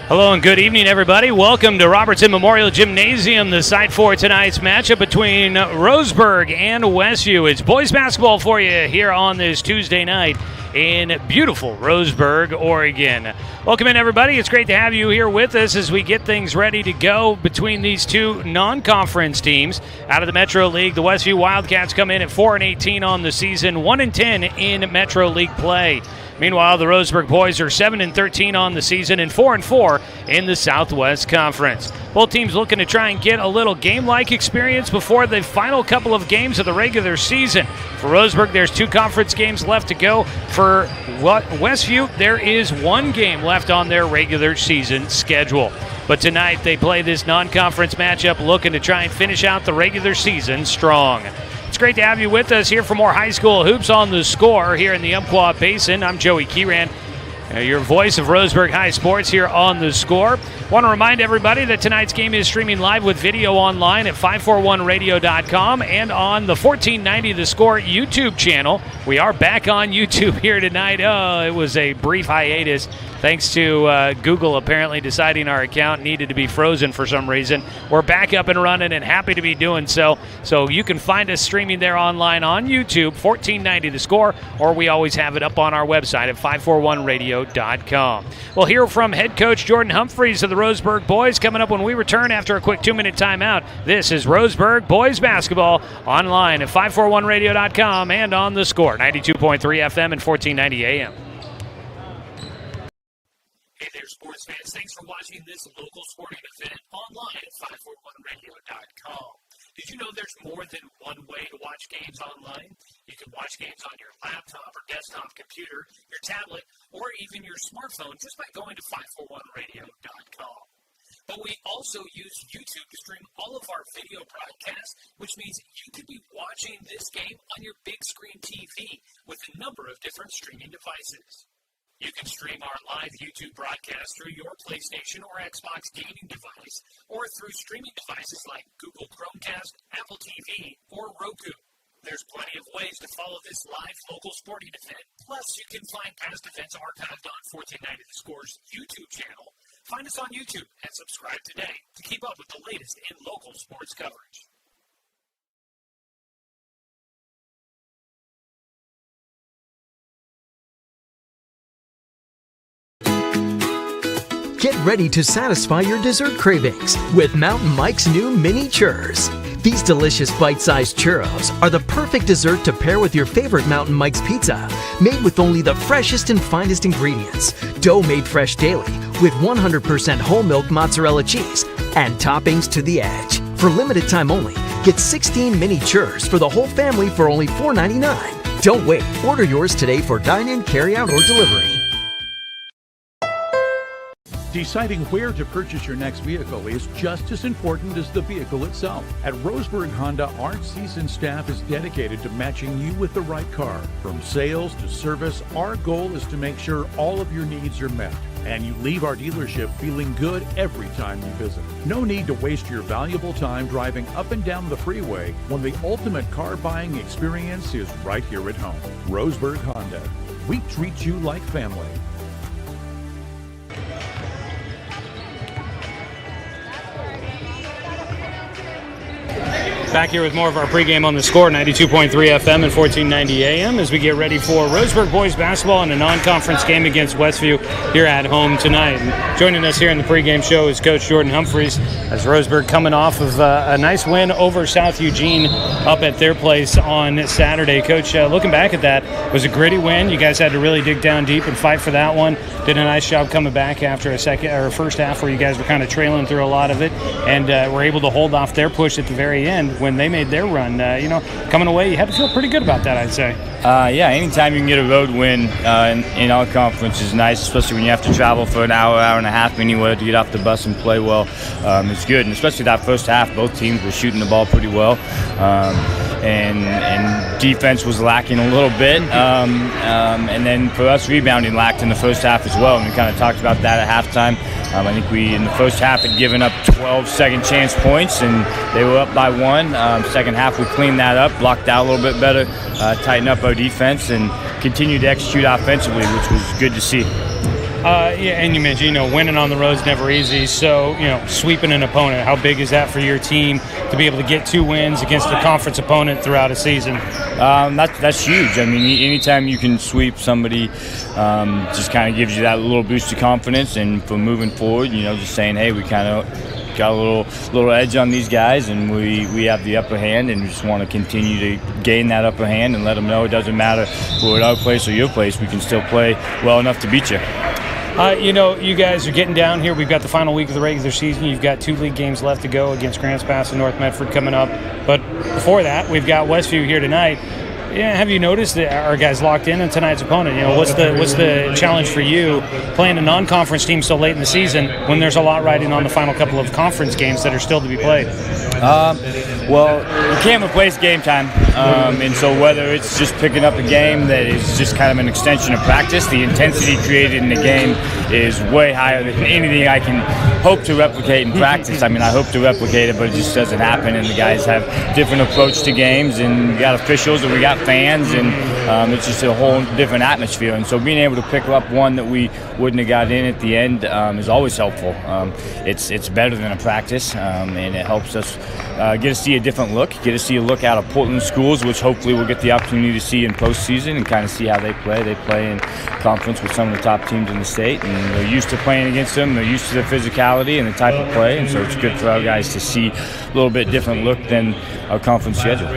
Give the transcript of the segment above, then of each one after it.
Hello and good evening, everybody. Welcome to Robertson Memorial Gymnasium, the site for tonight's matchup between Roseburg and Westview. It's boys basketball for you here on this Tuesday night in beautiful Roseburg, Oregon. Welcome in, everybody. It's great to have you here with us as we get things ready to go between these two non-conference teams. Out of the Metro League, the Westview Wildcats come in at 4-18 on the season, 1-10 in Metro League play. Meanwhile, the Roseburg boys are 7-13 on the season and 4-4 in the Southwest Conference. Both teams looking to try and get a little game-like experience before the final couple of games of the regular season. For Roseburg, there's 2 conference games left to go. For Westview, there is 1 game left on their regular season schedule. But tonight, they play this non-conference matchup looking to try and finish out the regular season strong. It's great to have you with us here for more high school hoops on the score here in the Umpqua Basin. I'm Joey Kieran, your voice of Roseburg High Sports here on the score. Want to remind everybody that tonight's game is streaming live with video online at 541radio.com and on the 1490 The Score YouTube channel. We are back on YouTube here tonight. It was a brief hiatus thanks to Google apparently deciding our account needed to be frozen for some reason. We're back up and running and happy to be doing so. So you can find us streaming there online on YouTube, 1490 The Score, or we always have it up on our website at 541radio.com. We'll hear from head coach Jordan Humphreys of the Roseburg boys coming up when we return after a quick 2-minute timeout. This is Roseburg boys basketball online at 541radio.com and on The Score, 92.3 FM and 1490 AM. Hey there, sports fans. Thanks for watching this local sporting event online at 541radio.com. Did you know there's more than one way to watch games online? You can watch games on your laptop or desktop computer, your tablet, or even your smartphone just by going to 541radio.com. But we also use YouTube to stream all of our video broadcasts, which means you could be watching this game on your big screen TV with a number of different streaming devices. You can stream our live YouTube broadcast through your PlayStation or Xbox gaming device, or through streaming devices like Google Chromecast, Apple TV, or Roku. There's plenty of ways to follow this live local sporting event. Plus, you can find past events archived on 1490 The Score's YouTube channel. Find us on YouTube and subscribe today to keep up with the latest in local sports coverage. Get ready to satisfy your dessert cravings with Mountain Mike's new mini churros. These delicious bite-sized churros are the perfect dessert to pair with your favorite Mountain Mike's pizza, made with only the freshest and finest ingredients, dough made fresh daily with 100% whole milk mozzarella cheese, and toppings to the edge. For limited time only, get 16 mini churros for the whole family for only $4.99. Don't wait. Order yours today for dine-in, carry-out, or delivery. Deciding where to purchase your next vehicle is just as important as the vehicle itself. At Roseburg Honda, our seasoned staff is dedicated to matching you with the right car. From sales to service, our goal is to make sure all of your needs are met, and you leave our dealership feeling good every time you visit. No need to waste your valuable time driving up and down the freeway when the ultimate car buying experience is right here at home. Roseburg Honda. We treat you like family. Back here with more of our pregame on The Score, 92.3 FM and 1490 AM, as we get ready for Roseburg boys basketball in a non-conference game against Westview here at home tonight. And joining us here in the pregame show is Coach Jordan Humphreys, as Roseburg coming off of a nice win over South Eugene up at their place on Saturday. Coach, looking back at that, it was a gritty win. You guys had to really dig down deep and fight for that one. Did a nice job coming back after a first half where you guys were kind of trailing through a lot of it, and were able to hold off their push at the very end when they made their run. Coming away, you had to feel pretty good about that, I'd say. Yeah, anytime you can get a road win in our conference is nice, especially when you have to travel for an hour and a half anywhere to get off the bus and play well. It's good, and especially that first half, both teams were shooting the ball pretty well. And defense was lacking a little bit. And then for us, rebounding lacked in the first half as well, and we kind of talked about that at halftime. I think we, in the first half, had given up 12 second-chance points, and they were up by 1. Second half, we cleaned that up, blocked out a little bit better, tightened up our defense, and continued to execute offensively, which was good to see. Yeah, and you mentioned, winning on the road is never easy. So, sweeping an opponent, how big is that for your team to be able to get 2 wins against a conference opponent throughout a season? That's huge. I mean, anytime you can sweep somebody, just kind of gives you that little boost of confidence. And for moving forward, just saying, hey, we kind of got a little edge on these guys, and we have the upper hand, and we just want to continue to gain that upper hand and let them know it doesn't matter if we're at our place or your place, we can still play well enough to beat you. You guys are getting down here. We've got the final week of the regular season. You've got 2 league games left to go against Grants Pass and North Medford coming up. But before that, we've got Westview here tonight. Yeah, have you noticed that our guys locked in on tonight's opponent? What's the challenge for you playing a non-conference team so late in the season when there's a lot riding on the final couple of conference games that are still to be played? Well, you can't replace game time, and so whether it's just picking up a game that is just kind of an extension of practice, the intensity created in the game is way higher than anything I can hope to replicate in practice. I mean, I hope to replicate it, but it just doesn't happen, and the guys have different approach to games, and we got officials and we got fans, and it's just a whole different atmosphere. And so being able to pick up one that we wouldn't have got in at the end is always helpful. It's better than a practice, and it helps us get to see a different look, get to see a look out of Portland schools, which hopefully we'll get the opportunity to see in postseason and kind of see how they play. They play in conference with some of the top teams in the state, and they're used to playing against them. They're used to the physicality and the type of play, and so it's good for our guys to see a little bit different look than our conference schedule.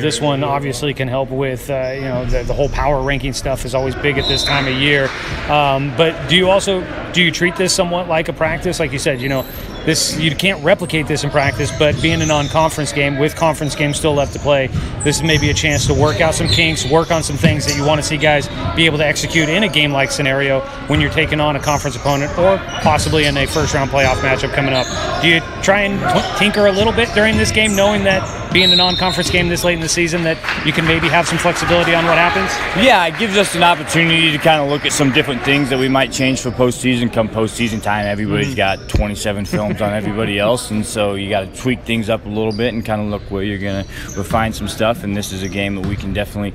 This one obviously can help with, the whole power ranking stuff is always big at this time of year. But do you treat this somewhat like a practice? Like you said, you can't replicate this in practice, but being a non-conference game with conference games still left to play, this is maybe a chance to work out some kinks, work on some things that you want to see guys be able to execute in a game-like scenario when you're taking on a conference opponent or possibly in a first-round playoff matchup coming up. Do you try and tinker a little bit during this game, knowing that being a non-conference game this late in the season that you can maybe have some flexibility on what happens? Yeah, it gives us an opportunity to kind of look at some different things that we might change for postseason. Come postseason time, everybody's got 27 films on everybody else, and so you got to tweak things up a little bit and kind of look where you're going to refine some stuff. And this is a game that we can definitely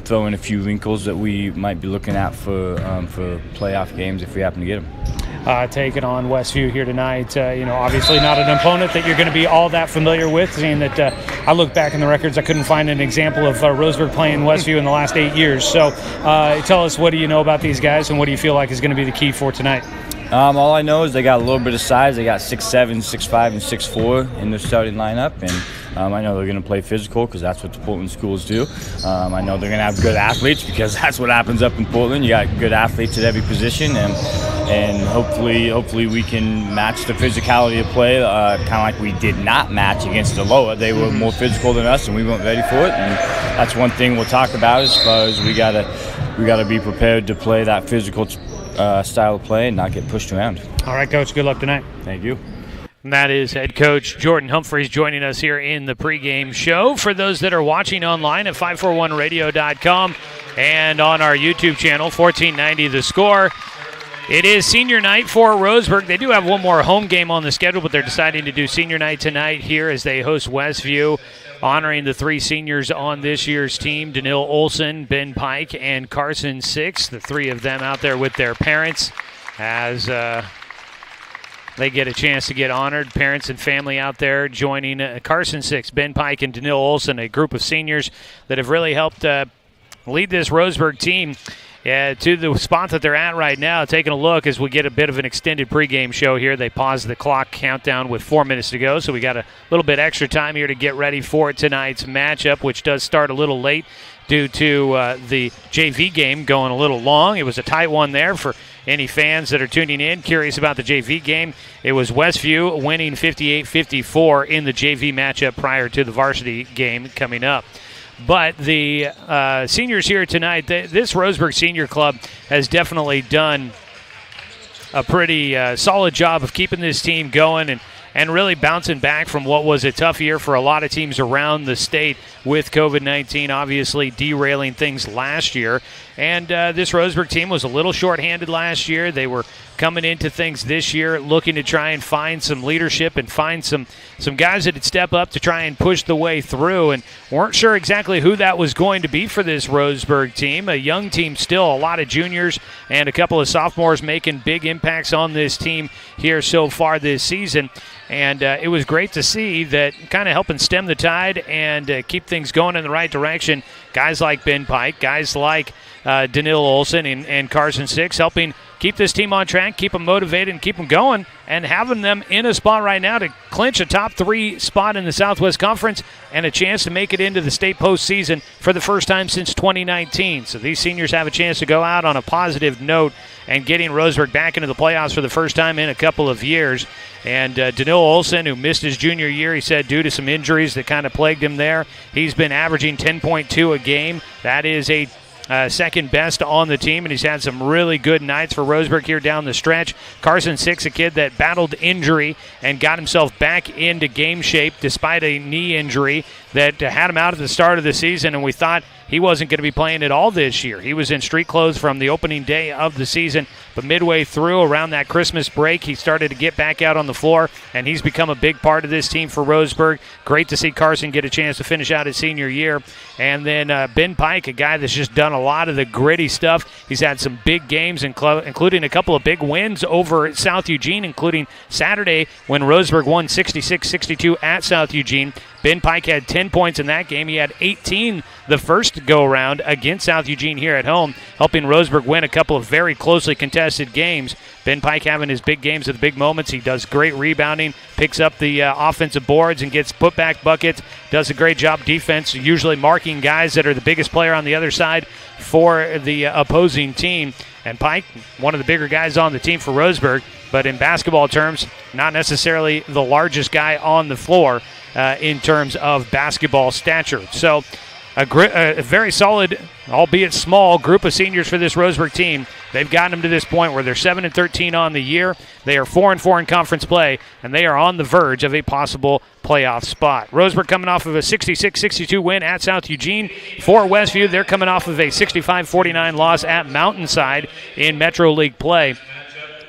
throw in a few wrinkles that we might be looking at for playoff games if we happen to get them. Taking on Westview here tonight. Obviously not an opponent that you're going to be all that familiar with, seeing that I look back in the records, I couldn't find an example of Roseburg playing Westview in the last 8 years. So tell us, what do you know about these guys, and what do you feel like is going to be the key for tonight? All I know is they got a little bit of size. They got 6'7", 6'5", and 6'4" in their starting lineup, and I know they're going to play physical because that's what the Portland schools do. I know they're going to have good athletes because that's what happens up in Portland. You got good athletes at every position, and hopefully we can match the physicality of play, kind of like we did not match against the Loa. They were more physical than us, and we weren't ready for it. And that's one thing we'll talk about as far as we got to be prepared to play that physical style of play and not get pushed around. All right, Coach. Good luck tonight. Thank you. And that is head coach Jordan Humphreys joining us here in the pregame show. For those that are watching online at 541radio.com and on our YouTube channel, 1490 The Score. It is senior night for Roseburg. They do have one more home game on the schedule, but they're deciding to do senior night tonight here as they host Westview, honoring the 3 seniors on this year's team, Danil Olson, Ben Pike, and Carson Six, the 3 of them out there with their parents as they get a chance to get honored. Parents and family out there joining Carson Six, Ben Pike, and Danil Olson, a group of seniors that have really helped lead this Roseburg team to the spot that they're at right now. Taking a look as we get a bit of an extended pregame show here. They paused the clock countdown with 4 minutes to go, so we got a little bit extra time here to get ready for tonight's matchup, which does start a little late due to the JV game going a little long. It was a tight one there for any fans that are tuning in, curious about the JV game. It was Westview winning 58-54 in the JV matchup prior to the varsity game coming up. But the seniors here tonight, this Roseburg Senior Club has definitely done a pretty solid job of keeping this team going and really bouncing back from what was a tough year for a lot of teams around the state with COVID-19 obviously derailing things last year. And this Roseburg team was a little shorthanded last year. They were coming into things this year looking to try and find some leadership and find some guys that would step up to try and push the way through, and weren't sure exactly who that was going to be for this Roseburg team. A young team still, a lot of juniors and a couple of sophomores making big impacts on this team here so far this season. And it was great to see that kind of helping stem the tide and keep things going in the right direction. Guys like Ben Pike, guys like Danil Olson and Carson Six helping keep this team on track, keep them motivated, and keep them going, and having them in a spot right now to clinch a top 3 spot in the Southwest Conference and a chance to make it into the state postseason for the first time since 2019. So these seniors have a chance to go out on a positive note and getting Roseburg back into the playoffs for the first time in a couple of years. And Danil Olson, who missed his junior year, he said due to some injuries that kind of plagued him there, he's been averaging 10.2 a game. That is a second best on the team, and he's had some really good nights for Roseburg here down the stretch. Carson Six, a kid that battled injury and got himself back into game shape despite a knee injury that had him out at the start of the season, and we thought he wasn't going to be playing at all this year. He was in street clothes from the opening day of the season, but midway through, around that Christmas break, he started to get back out on the floor, and he's become a big part of this team for Roseburg. Great to see Carson get a chance to finish out his senior year. And then Ben Pike, a guy that's just done a lot of the gritty stuff. He's had some big games, including a couple of big wins over at South Eugene, including Saturday when Roseburg won 66-62 at South Eugene. Ben Pike had 10 points in that game. He had 18 the first go-around against South Eugene here at home, helping Roseburg win a couple of very closely contested games. Ben Pike having his big games at the big moments. He does great rebounding, picks up the offensive boards and gets putback buckets, does a great job defense, usually marking guys that are the biggest player on the other side for the opposing team. And Pike, one of the bigger guys on the team for Roseburg, but in basketball terms, not necessarily the largest guy on the floor in terms of basketball stature. So a very solid, albeit small, group of seniors for this Roseburg team. They've gotten them to this point where they're 7-13 on the year. They are 4-4 in conference play, and they are on the verge of a possible playoff spot. Roseburg coming off of a 66-62 win at South Eugene. For Westview, they're coming off of a 65-49 loss at Mountainside in Metro League play.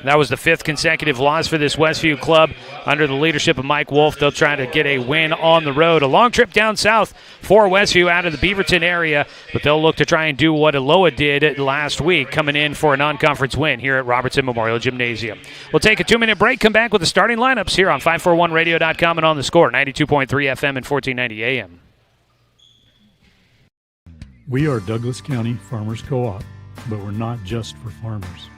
That was the 5th consecutive loss for this Westview club under the leadership of Mike Wolf. They'll try to get a win on the road. A long trip down south for Westview out of the Beaverton area, but they'll look to try and do what Aloha did last week, coming in for a non-conference win here at Robertson Memorial Gymnasium. We'll take a 2-minute break, come back with the starting lineups here on 541radio.com and on the score, 92.3 FM and 1490 AM. We are Douglas County Farmers Co-op, but we're not just for farmers.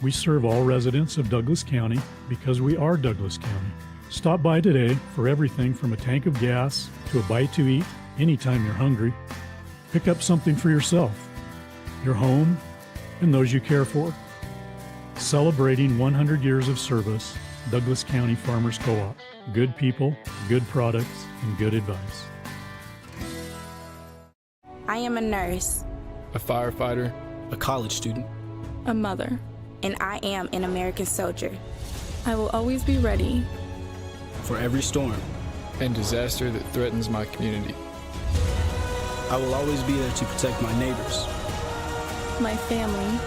We serve all residents of Douglas County because we are Douglas County. Stop by today for everything from a tank of gas to a bite to eat anytime you're hungry. Pick up something for yourself, your home, and those you care for. Celebrating 100 years of service, Douglas County Farmers Co-op. Good people, good products, and good advice. I am a nurse, a firefighter, a college student, a mother, and I am an American soldier. I will always be ready for every storm and disaster that threatens my community. I will always be there to protect my neighbors, my family,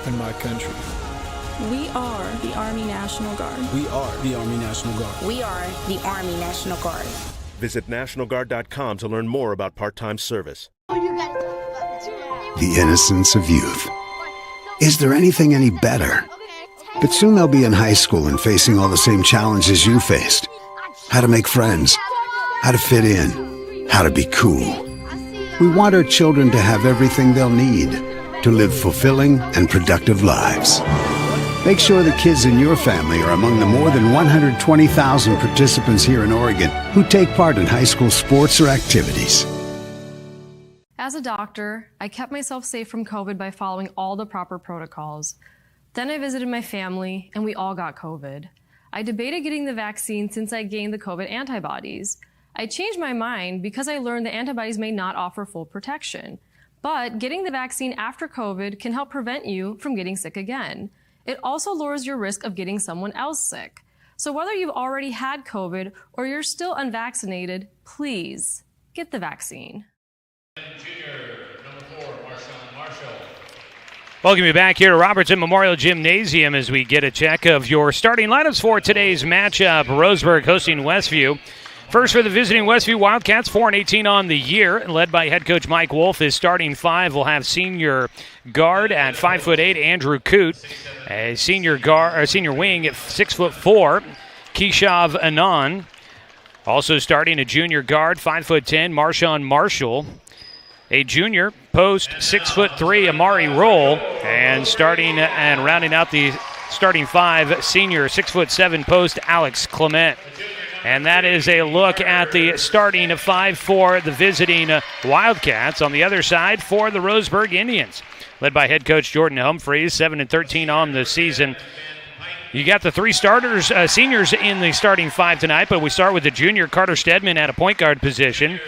and my country. We are the Army National Guard. We are the Army National Guard. We are the Army National Guard. Visit nationalguard.com to learn more about part-time service. The innocence of youth. Is there anything any better? But soon they'll be in high school and facing all the same challenges you faced. How to make friends, how to fit in, how to be cool. We want our children to have everything they'll need to live fulfilling and productive lives. Make sure the kids in your family are among the more than 120,000 participants here in Oregon who take part in high school sports or activities. As a doctor, I kept myself safe from COVID by following all the proper protocols. Then I visited my family, and we all got COVID. I debated getting the vaccine since I gained the COVID antibodies. I changed my mind because I learned the antibodies may not offer full protection. But getting the vaccine after COVID can help prevent you from getting sick again. It also lowers your risk of getting someone else sick. So whether you've already had COVID or you're still unvaccinated, please get the vaccine. Junior, number 4, Marshawn Welcome you back here to Robertson Memorial Gymnasium as we get a check of your starting lineups for today's matchup. Roseburg hosting Westview. First for the visiting Westview Wildcats, 4-18 on the year, led by head coach Mike Wolf. His starting five will have senior guard at 5'8", Andrew Coote. A senior wing at 6'4", Keyshav Anand. Also starting a junior guard, 5'10", Marshawn Marshall. A junior post, 6'3", Amari Roll. And starting and rounding out the starting five, senior 6'7" post, Alex Clement. And that is a look at the starting five for the visiting Wildcats. On the other side for the Roseburg Indians, led by head coach Jordan Humphreys, 7-13 on the season. You got the three starters, seniors in the starting five tonight, but we start with the junior Carter Stedman at a point guard position.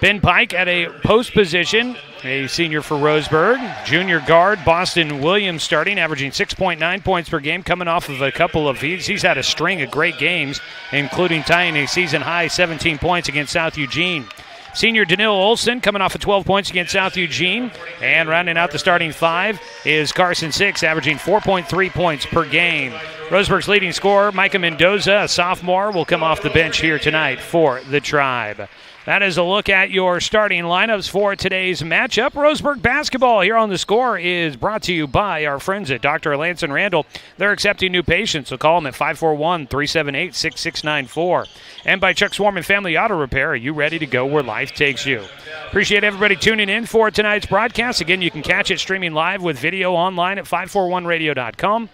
Ben Pike at a post position, a senior for Roseburg. Junior guard Boston Williams starting, averaging 6.9 points per game, coming off of a couple of he's had a string of great games, including tying a season-high 17 points against South Eugene. Senior Danil Olson coming off of 12 points against South Eugene. And rounding out the starting five is Carson Six, averaging 4.3 points per game. Roseburg's leading scorer, Micah Mendoza, a sophomore, will come off the bench here tonight for the Tribe. That is a look at your starting lineups for today's matchup. Roseburg basketball here on The Score is brought to you by our friends at Dr. Lance and Randall. They're accepting new patients, so call them at 541-378-6694. And by Chuck Swarman Family Auto Repair. Are you ready to go where life takes you? Appreciate everybody tuning in for tonight's broadcast. Again, you can catch it streaming live with video online at 541radio.com.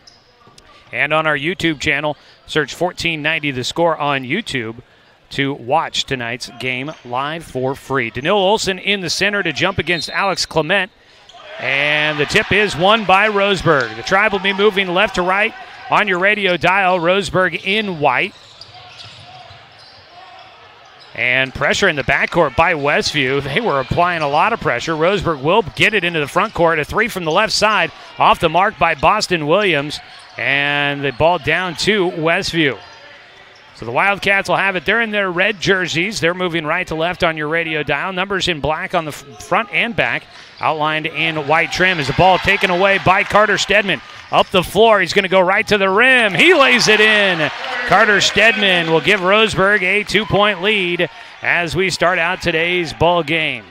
And on our YouTube channel, search 1490 The Score on YouTube to watch tonight's game live for free. Danil Olson in the center to jump against Alex Clement. And the tip is won by Roseburg. The Tribe will be moving left to right on your radio dial. Roseburg in white. And pressure in the backcourt by Westview. They were applying a lot of pressure. Roseburg will get it into the front court. A three from the left side off the mark by Boston Williams. And the ball down to Westview. So the Wildcats will have it. They're in their red jerseys. They're moving right to left on your radio dial. Numbers in black on the front and back, outlined in white trim. As the ball taken away by Carter Stedman. Up the floor, he's going to go right to the rim. He lays it in. Carter Stedman will give Roseburg a 2-point lead as we start out today's ball game.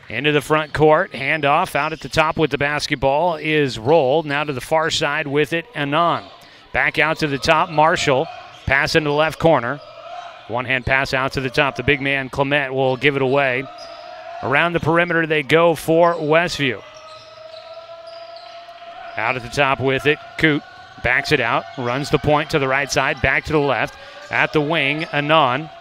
Into the front court, handoff out at the top with the basketball is Roll. Now to the far side with it, Anand. Back out to the top, Marshall. Pass into the left corner. One-hand pass out to the top. The big man, Clement, will give it away. Around the perimeter they go for Westview. Out at the top with it, Coote. Backs it out, runs the point to the right side, back to the left. At the wing, Anand.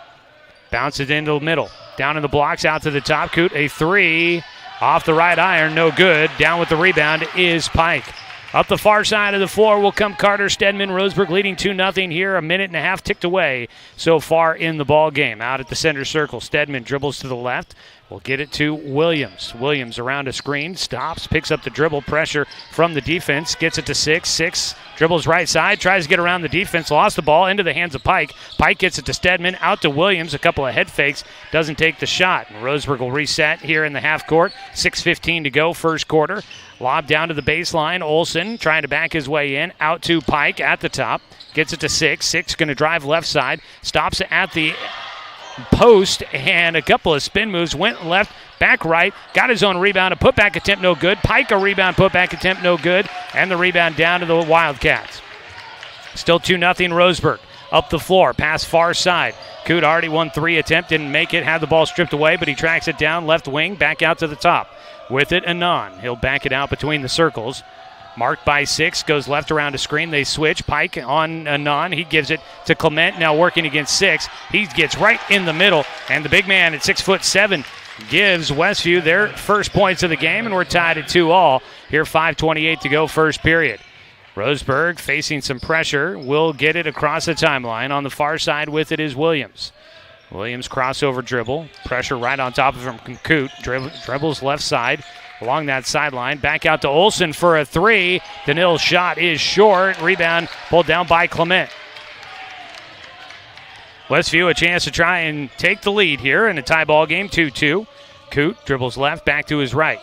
Bounces into the middle. Down in the blocks, out to the top. Coote, a three. Off the right iron, no good. Down with the rebound is Pike. Up the far side of the floor will come Carter Stedman. Roseburg leading 2-0 here. A minute and a half ticked away so far in the ball game. Out at the center circle, Stedman dribbles to the left. We'll get it to Williams. Williams around a screen, stops, picks up the dribble, pressure from the defense, gets it to Six. Six dribbles right side, tries to get around the defense, lost the ball into the hands of Pike. Pike gets it to Stedman, out to Williams, a couple of head fakes, doesn't take the shot. And Roseburg will reset here in the half court. 6:15 to go, first quarter. Lob down to the baseline. Olson trying to back his way in, out to Pike at the top, gets it to Six. Six going to drive left side, stops at the post, and a couple of spin moves, went left, back right, got his own rebound, a putback attempt no good. Pike a rebound, putback attempt no good, and the rebound down to the Wildcats. Still 2-0 Roseburg. Up the floor, pass far side. Coote already won three attempt, didn't make it, had the ball stripped away, but he tracks it down, left wing, back out to the top. With it, Anand. He'll back it out between the circles. Marked by Six, goes left around a screen. They switch. Pike on Anand. He gives it to Clement, now working against Six. He gets right in the middle, and the big man at 6'7" gives Westview their first points of the game, and we're tied at 2-all. Here, 5:28 to go, first period. Roseburg facing some pressure. Will get it across the timeline. On the far side with it is Williams. Williams crossover dribble. Pressure right on top of him from Coote. Dribbles left side. Along that sideline, back out to Olson for a three. Danil's shot is short. Rebound pulled down by Clement. Westview a chance to try and take the lead here in a tie ball game, 2-2. Coot dribbles left, back to his right.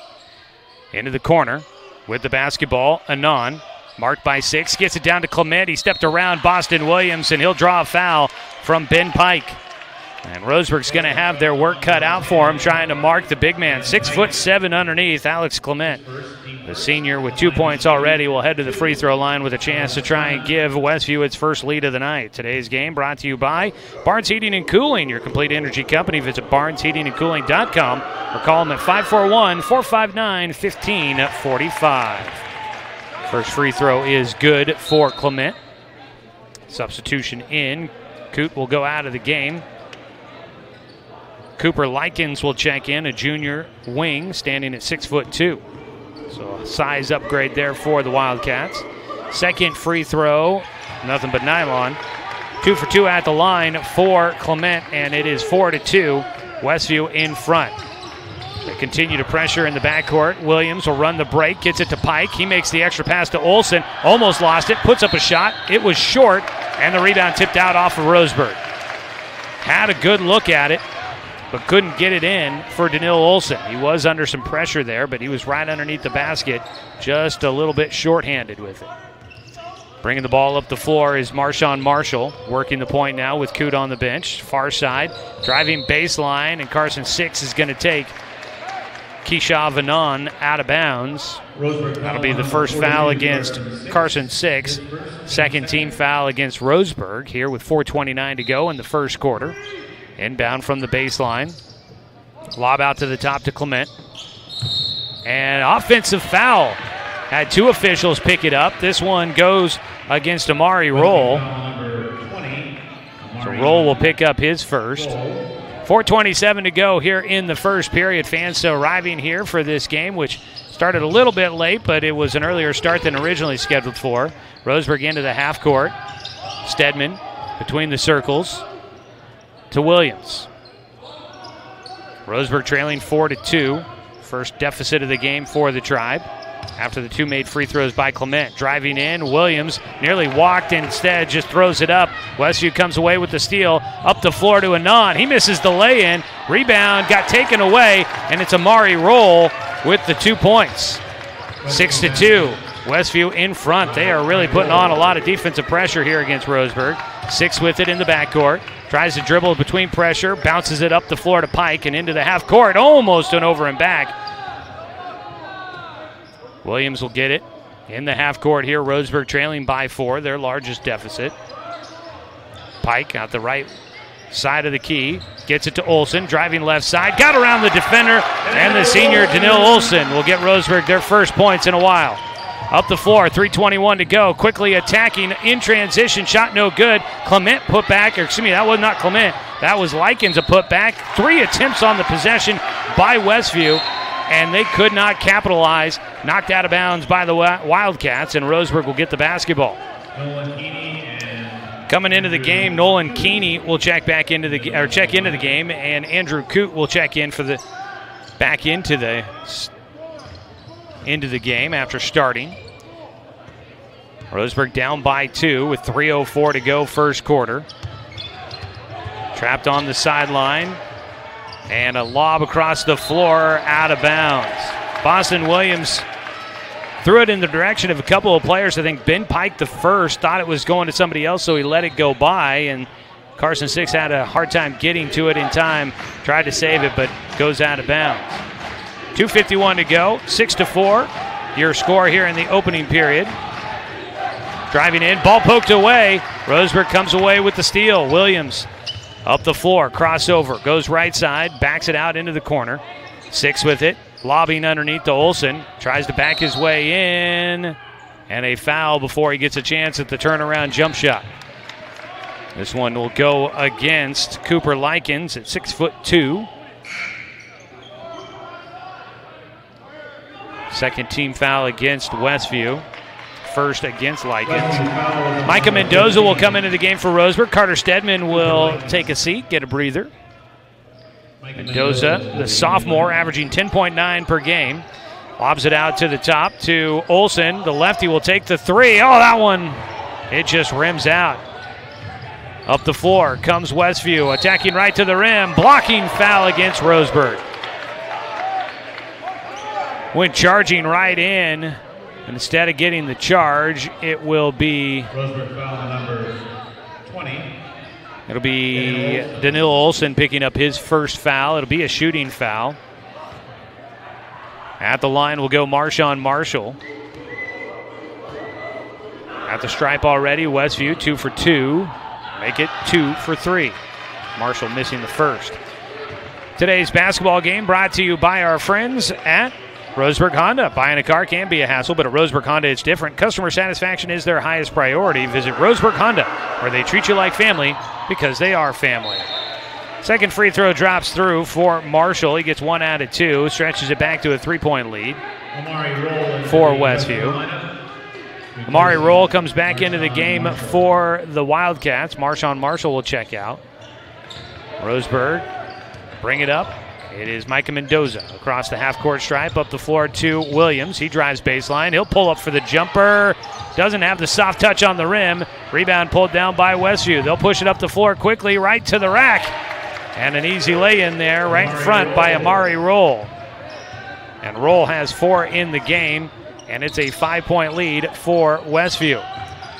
Into the corner with the basketball. Anon, marked by 6, gets it down to Clement. He stepped around Boston Williams, and he'll draw a foul from Ben Pike. And Roseburg's going to have their work cut out for him, trying to mark the big man. 6'7" underneath, Alex Clement. The senior with 2 points already will head to the free throw line with a chance to try and give Westview its first lead of the night. Today's game brought to you by Barnes Heating and Cooling, your complete energy company. Visit barnesheatingandcooling.com or call them at 541-459-1545. First free throw is good for Clement. Substitution in. Coot will go out of the game. Cooper Likens will check in, a junior wing, standing at 6'2". So a size upgrade there for the Wildcats. Second free throw, nothing but nylon. 2 for 2 at the line for Clement, and it is 4-2. Westview in front. They continue to pressure in the backcourt. Williams will run the break, gets it to Pike. He makes the extra pass to Olsen. Almost lost it, puts up a shot. It was short, and the rebound tipped out off of Roseburg. Had a good look at it, but couldn't get it in for Daniil Olsen. He was under some pressure there, but he was right underneath the basket, just a little bit shorthanded with it. Bringing the ball up the floor is Marshawn Marshall, working the point now with Coot on the bench. Far side, driving baseline, and Carson 6 is going to take Keisha Vanon out of bounds. That'll be the first foul against Carson 6. Second team foul against Roseburg here with 4:29 to go in the first quarter. Inbound from the baseline. Lob out to the top to Clement. And offensive foul. Had 2 officials pick it up. This one goes against Amari Roll. So Roll will pick up his first. 4:27 to go here in the first period. Fans still arriving here for this game, which started a little bit late, but it was an earlier start than originally scheduled for. Roseburg into the half court. Stedman between the circles to Williams. Roseburg trailing 4-2. First deficit of the game for the Tribe. After the 2 made free throws by Clement. Driving in, Williams nearly walked, instead just throws it up. Westview comes away with the steal. Up the floor to Anon. He misses the lay-in. Rebound got taken away, and it's Amari Roll with the 2 points. 6-2. Westview in front. They are really putting on a lot of defensive pressure here against Roseburg. 6 with it in the backcourt. Tries to dribble between pressure. Bounces it up the floor to Pike and into the half court. Almost an over and back. Williams will get it in the half court here. Roseburg trailing by 4, their largest deficit. Pike out the right side of the key. Gets it to Olsen. Driving left side. Got around the defender. And the senior Daniil Olsen will get Roseburg their first points in a while. Up the floor, 3:21 to go. Quickly attacking in transition. Shot no good. Clement put back. That was not Clement. That was Likens a put back. 3 attempts on the possession by Westview, and they could not capitalize. Knocked out of bounds by the Wildcats, and Roseburg will get the basketball. Coming into the game, Nolan Keeney will check into the game, and Andrew Coot will check in back into the game after starting. Roseburg down by 2 with 3:04 to go first quarter. Trapped on the sideline, and a lob across the floor out of bounds. Boston Williams threw it in the direction of a couple of players. I think Ben Pike, the first, thought it was going to somebody else, so he let it go by, and Carson 6 had a hard time getting to it in time. Tried to save it, but goes out of bounds. 2:51 to go, 6-4. Your score here in the opening period. Driving in, ball poked away. Roseburg comes away with the steal. Williams up the floor, crossover, goes right side, backs it out into the corner. 6 with it, lobbing underneath to Olsen. Tries to back his way in, and a foul before he gets a chance at the turnaround jump shot. This one will go against Cooper Likens at 6'2". Second team foul against Westview. First against Likens. Micah Mendoza will come into the game for Roseburg. Carter Stedman will take a seat, get a breather. Mendoza, the sophomore, averaging 10.9 per game. Lobs it out to the top to Olsen. The lefty will take the 3. Oh, that one, it just rims out. Up the floor comes Westview, attacking right to the rim. Blocking foul against Roseburg. went charging right in. And instead of getting the charge, it will be Roseburg foul number 20. It'll be Danilo Olsen picking up his first foul. It'll be a shooting foul. At the line will go Marshawn Marshall. At the stripe already, Westview 2 for 2. Make it 2 for 3. Marshall missing the first. Today's basketball game brought to you by our friends at Roseburg Honda. Buying a car can be a hassle, but at Roseburg Honda it's different. Customer satisfaction is their highest priority. Visit Roseburg Honda, where they treat you like family because they are family. Second free throw drops through for Marshall. He gets 1 out of 2, stretches it back to a 3-point lead for Westview. Amari Roll comes back into the game for the Wildcats. Marshawn Marshall will check out. Roseburg bring it up. It is Micah Mendoza across the half-court stripe, up the floor to Williams. He drives baseline. He'll pull up for the jumper. Doesn't have the soft touch on the rim. Rebound pulled down by Westview. They'll push it up the floor quickly right to the rack. And an easy lay-in there right in front by Amari Roll. And Roll has 4 in the game, and it's a 5-point lead for Westview.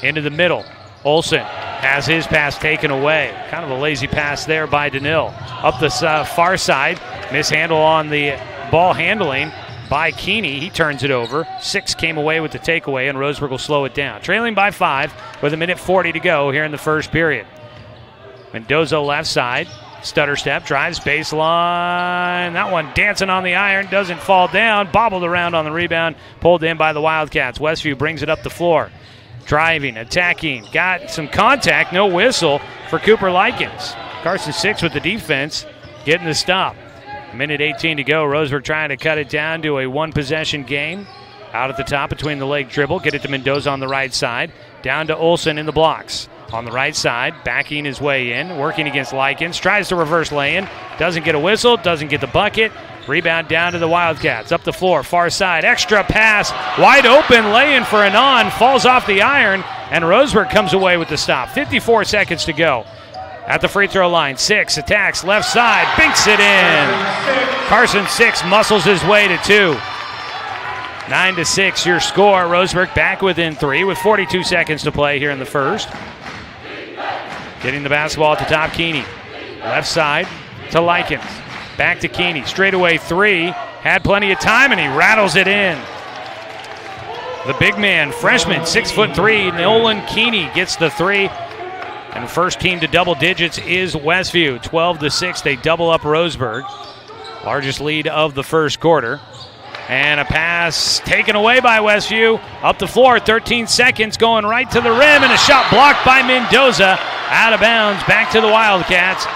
Into the middle. Olsen has his pass taken away. Kind of a lazy pass there by Danil. Up the far side. Mishandle on the ball handling by Keeney. He turns it over. 6 came away with the takeaway, and Roseburg will slow it down. Trailing by 5 with 1:40 to go here in the first period. Mendoza left side. Stutter step, drives baseline. That one dancing on the iron, doesn't fall down. Bobbled around on the rebound, pulled in by the Wildcats. Westview brings it up the floor. Driving, attacking, got some contact, no whistle for Cooper Likens. Carson 6 with the defense, getting the stop. 1:18 to go. Roseburg trying to cut it down to a one-possession game. Out at the top between the leg dribble, get it to Mendoza on the right side. Down to Olsen in the blocks. On the right side, backing his way in, working against Likens, tries to reverse lay-in, doesn't get a whistle, doesn't get the bucket. Rebound down to the Wildcats, up the floor, far side, extra pass, wide open, lay-in for Anon, falls off the iron, and Roseburg comes away with the stop. 54 seconds to go. At the free throw line, 6 attacks, left side, binks it in. Carson 6 muscles his way to 2. 9-6 your score. Roseburg back within 3 with 42 seconds to play here in the first. Getting the basketball at the top, Keeney. Left side to Likens. Back to Keeney. Straightaway 3. Had plenty of time, and he rattles it in. The big man, freshman, 6'3", Nolan Keeney gets the 3. And the first team to double digits is Westview. 12-6, they double up Roseburg. Largest lead of the first quarter. And a pass taken away by Westview. Up the floor, 13 seconds, going right to the rim, and a shot blocked by Mendoza. Out of bounds, back to the Wildcats.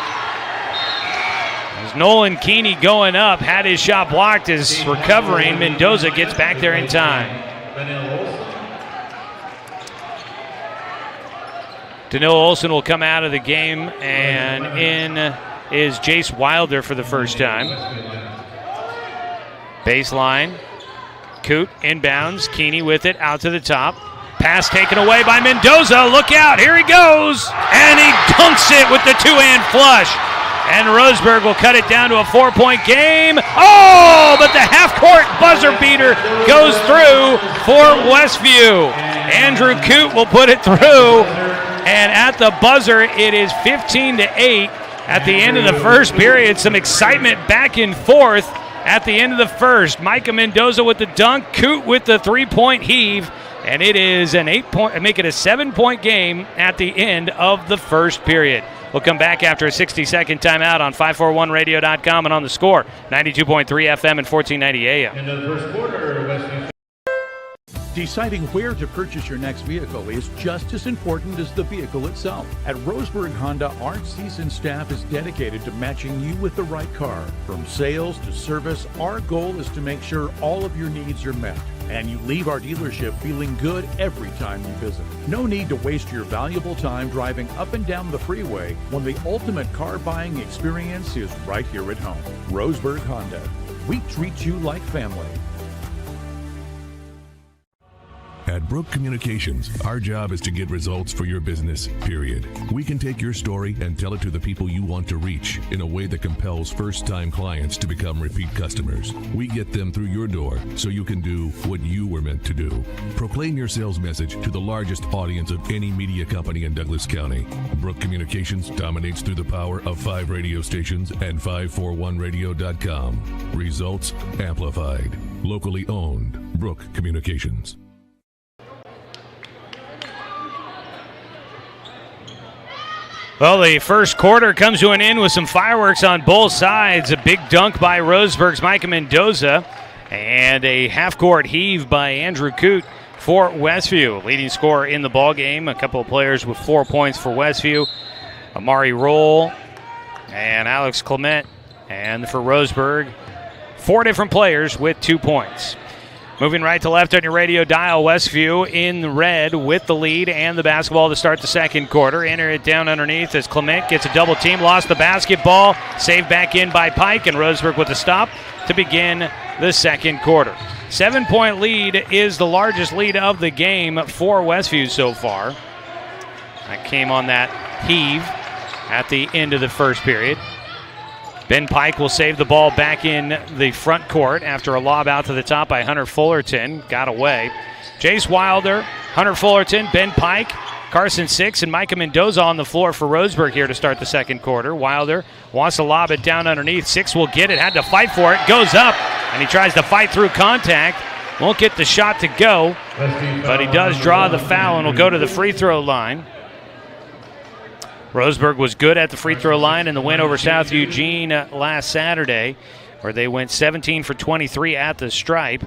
As Nolan Keeney going up, had his shot blocked, is recovering. Mendoza gets back there in time. Danilo Olsen will come out of the game, and in is Jace Wilder for the first time. Baseline. Coot inbounds. Keeney with it out to the top. Pass taken away by Mendoza. Look out. Here he goes. And he dunks it with the two-hand flush. And Roseburg will cut it down to a 4-point game. Oh, but the half-court buzzer beater goes through for Westview. Andrew Coot will put it through. And at the buzzer, it is 15-8 at the end of the first period. Some excitement back and forth at the end of the first. Micah Mendoza with the dunk, Coot with the three-point heave, and it is an 8-point, make it a 7-point game at the end of the first period. We'll come back after a 60-second timeout on 541radio.com and on the Score, 92.3 FM and 1490 AM. In the first quarter, Westview. Deciding where to purchase your next vehicle is just as important as the vehicle itself. At Roseburg Honda, our seasoned staff is dedicated to matching you with the right car. From sales to service, our goal is to make sure all of your needs are met, and you leave our dealership feeling good every time you visit. No need to waste your valuable time driving up and down the freeway when the ultimate car buying experience is right here at home. Roseburg Honda. We treat you like family. At Brook Communications, our job is to get results for your business, period. We can take your story and tell it to the people you want to reach in a way that compels first-time clients to become repeat customers. We get them through your door so you can do what you were meant to do. Proclaim your sales message to the largest audience of any media company in Douglas County. Brook Communications dominates through the power of 5 radio stations and 541radio.com. Results amplified. Locally owned. Brook Communications. Well, the first quarter comes to an end with some fireworks on both sides. A big dunk by Roseburg's Micah Mendoza and a half-court heave by Andrew Coote for Westview. Leading scorer in the ballgame. A couple of players with 4 points for Westview. Amari Roll and Alex Clement. And for Roseburg, 4 different players with 2 points. Moving right to left on your radio dial, Westview in red with the lead and the basketball to start the second quarter. Enter it down underneath as Clement gets a double team, lost the basketball, saved back in by Pike, and Roseburg with a stop to begin the second quarter. 7-point lead is the largest lead of the game for Westview so far. That came on that heave at the end of the first period. Ben Pike will save the ball back in the front court after a lob out to the top by Hunter Fullerton. Got away. Jace Wilder, Hunter Fullerton, Ben Pike, Carson Six, and Micah Mendoza on the floor for Roseburg here to start the second quarter. Wilder wants to lob it down underneath. Six will get it, had to fight for it, goes up, and he tries to fight through contact. Won't get the shot to go, but he does draw the foul and will go to the free throw line. Roseburg was good at the free throw line in the win over South Eugene last Saturday, where they went 17 for 23 at the stripe.